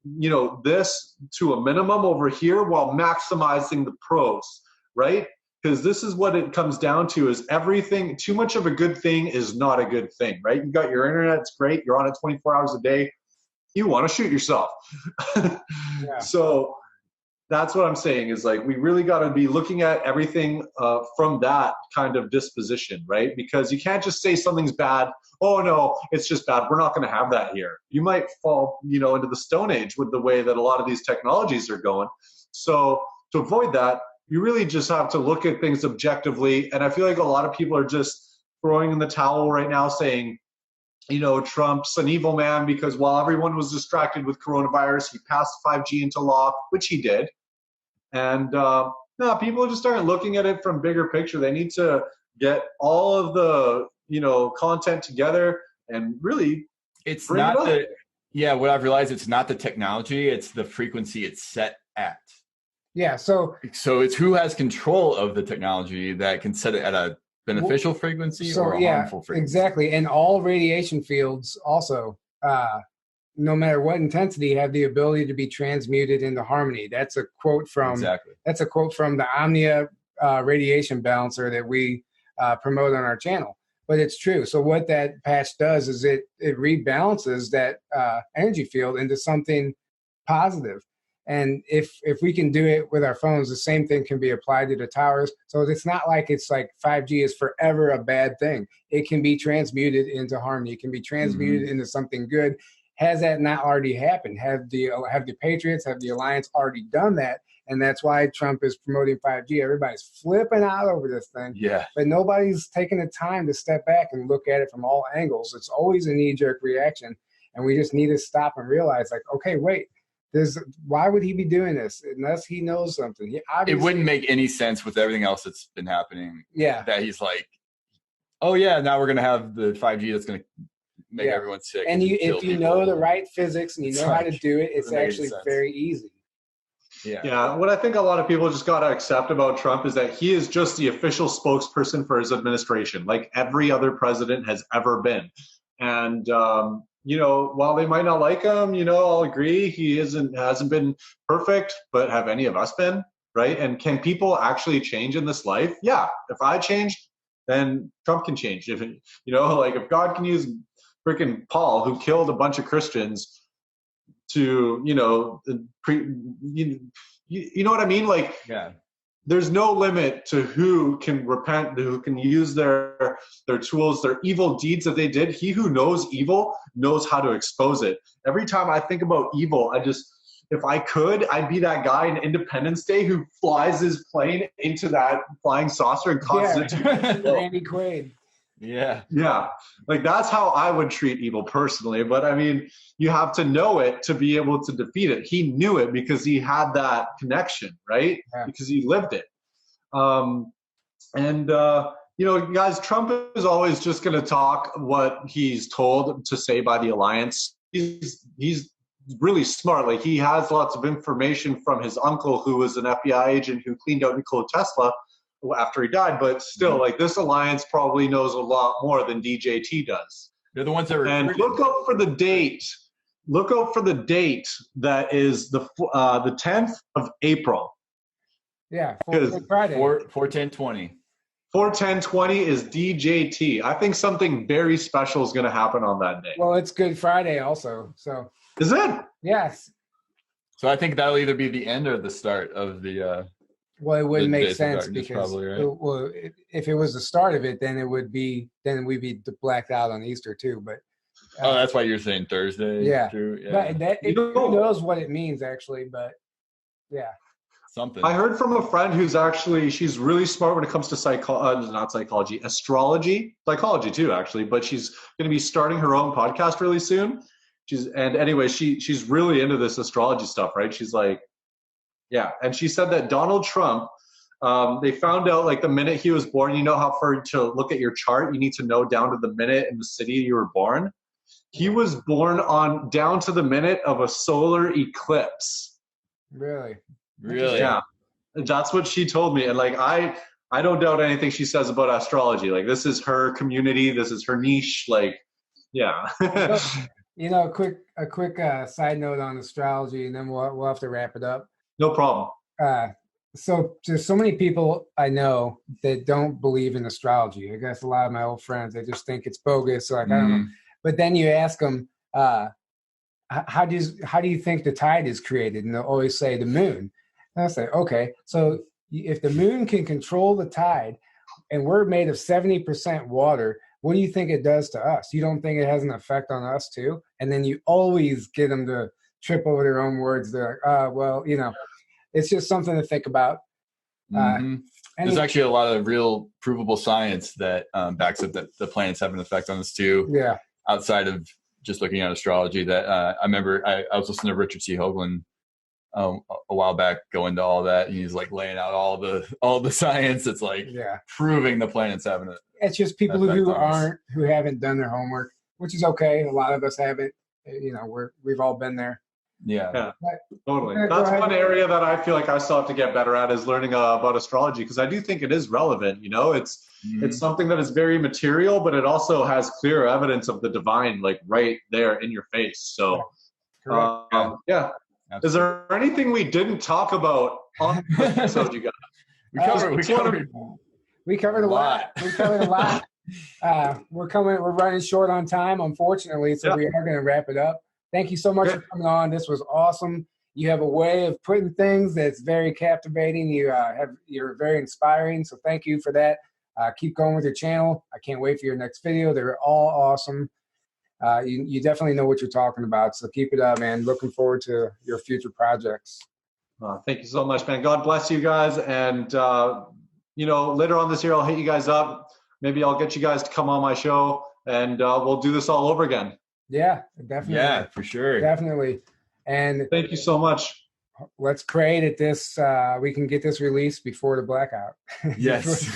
this to a minimum over here while maximizing the pros, right? Because this is what it comes down to, is everything, too much of a good thing is not a good thing, right? You got your internet, it's great. You're on it 24 hours a day. You want to shoot yourself. Yeah. So that's what I'm saying, is like, we really got to be looking at everything from that kind of disposition, right? Because you can't just say something's bad. Oh no, it's just bad. We're not going to have that here. You might fall, into the Stone Age with the way that a lot of these technologies are going. So to avoid that, you really just have to look at things objectively. And I feel like a lot of people are just throwing in the towel right now, saying, Trump's an evil man because while everyone was distracted with coronavirus, he passed 5G into law, which he did. And no, people just aren't looking at it from bigger picture. They need to get all of the, content together and really it's not what I've realized, it's not the technology, it's the frequency it's set at. Yeah. So it's who has control of the technology that can set it at a beneficial frequency or a harmful frequency. Exactly. And all radiation fields also, no matter what intensity, have the ability to be transmuted into harmony. That's a quote from the Omnia radiation balancer that we promote on our channel. But it's true. So what that patch does is it rebalances that energy field into something positive. And if we can do it with our phones, the same thing can be applied to the towers. So it's not like it's like 5G is forever a bad thing. It can be transmuted into harmony. It can be transmuted into something good. Has that not already happened? Have the patriots, have the alliance already done that? And that's why Trump is promoting 5G. Everybody's flipping out over this thing. Yeah. But nobody's taking the time to step back and look at it from all angles. It's always a knee-jerk reaction. And we just need to stop and realize, like, okay, wait, why would he be doing this? Unless he knows something. It wouldn't make any sense with everything else that's been happening. Yeah. That he's like, oh, yeah, now we're going to have the 5G that's going to make everyone sick. And if you know the right physics and you know how to do it, it's actually very easy. Yeah. What I think a lot of people just got to accept about Trump is that he is just the official spokesperson for his administration, like every other president has ever been. And, while they might not like him, I'll agree he hasn't been perfect, but have any of us been, right? And can people actually change in this life? Yeah. If I change, then Trump can change. If if God can use freaking Paul, who killed a bunch of Christians, to you know what I mean? Like, yeah, there's no limit to who can repent, who can use their tools, their evil deeds that they did. He who knows evil knows how to expose it. Every time I think about evil, if I could, I'd be that guy in Independence Day who flies his plane into that flying saucer and causes it to Randy Quaid. Yeah. Yeah. Like, that's how I would treat evil personally. But I mean, you have to know it to be able to defeat it. He knew it because he had that connection, right? Yeah. Because he lived it. Guys, Trump is always just going to talk what he's told to say by the alliance. He's really smart. Like, he has lots of information from his uncle, who was an FBI agent who cleaned out Nikola Tesla after he died, but still, like, this alliance probably knows a lot more than DJT does. They're the ones that were. And look out for the date. Look out for the date that is the 10th of April. Yeah, Friday. 4/10/20. 4/10/20 is DJT. I think something very special is going to happen on that day. Well, it's Good Friday also. So is it? Yes. So I think that'll either be the end or the start of the. Well, it wouldn't make sense because probably, right? If it was the start of it, then we'd be blacked out on Easter too. But that's why you're saying Thursday. Yeah, true. Yeah. But who knows what it means actually? But yeah, something. I heard from a friend she's really smart when it comes to astrology, psychology too, actually. But she's going to be starting her own podcast really soon. She's really into this astrology stuff, right? She's like. Yeah, and she said that Donald Trump, they found out, like, the minute he was born, you know how to look at your chart, you need to know down to the minute and the city you were born? He was born on down to the minute of a solar eclipse. Really? Yeah, that's what she told me. And, like, I don't doubt anything she says about astrology. Like, this is her community, this is her niche. Like, yeah. A quick side note on astrology, and then we'll have to wrap it up. No problem. So there's so many people I know that don't believe in astrology. I guess a lot of my old friends, they just think it's bogus. So, like, I don't know. But then you ask them, how do you think the tide is created? And they'll always say the moon. And I'll say, okay, so if the moon can control the tide and we're made of 70% water, what do you think it does to us? You don't think it has an effect on us too? And then you always get them to trip over their own words. They're like, it's just something to think about. There's actually a lot of real provable science that backs up that the planets have an effect on us too. Yeah. Outside of just looking at astrology, that I remember I was listening to Richard C. Hoagland a while back, going to all that, and he's like laying out all the science that's like proving the planets having it. It's just people who haven't done their homework, which is okay. A lot of us haven't. We've all been there. Yeah, totally. That's one area that I feel like I still have to get better at, is learning about astrology, because I do think it is relevant. It's something that is very material, but it also has clear evidence of the divine, like, right there in your face. So, yeah. Is there anything we didn't talk about on the episode, you guys? We covered a lot. We covered a lot. We're running short on time, unfortunately, so we are going to wrap it up. Thank you so much for coming on. This was awesome. You have a way of putting things that's very captivating. You're very inspiring, so thank you for that. Keep going with your channel. I can't wait for your next video. They're all awesome. You definitely know what you're talking about, so keep it up, man. Looking forward to your future projects. Thank you so much, man. God bless you guys. And, later on this year, I'll hit you guys up. Maybe I'll get you guys to come on my show, and we'll do this all over again. Yeah, definitely. Yeah, for sure. Definitely. And thank you so much. Let's pray that this we can get this released before the blackout. Yes.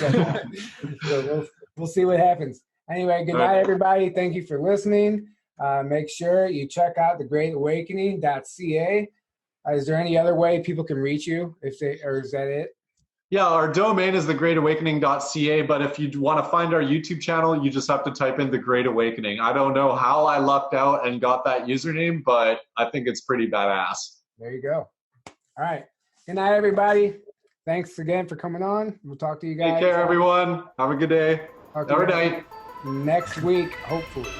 So we'll see what happens. Anyway, good night, everybody. Thank you for listening. Make sure you check out the Great Awakening.ca. Is there any other way people can reach you, or is that it? Yeah, our domain is thegreatawakening.ca, but if you want to find our YouTube channel, you just have to type in The Great Awakening. I don't know how I lucked out and got that username, but I think it's pretty badass. There you go. All right. Good night, everybody. Thanks again for coming on. We'll talk to you guys. Take care, everyone. Have a good day. Or night. Next week, hopefully.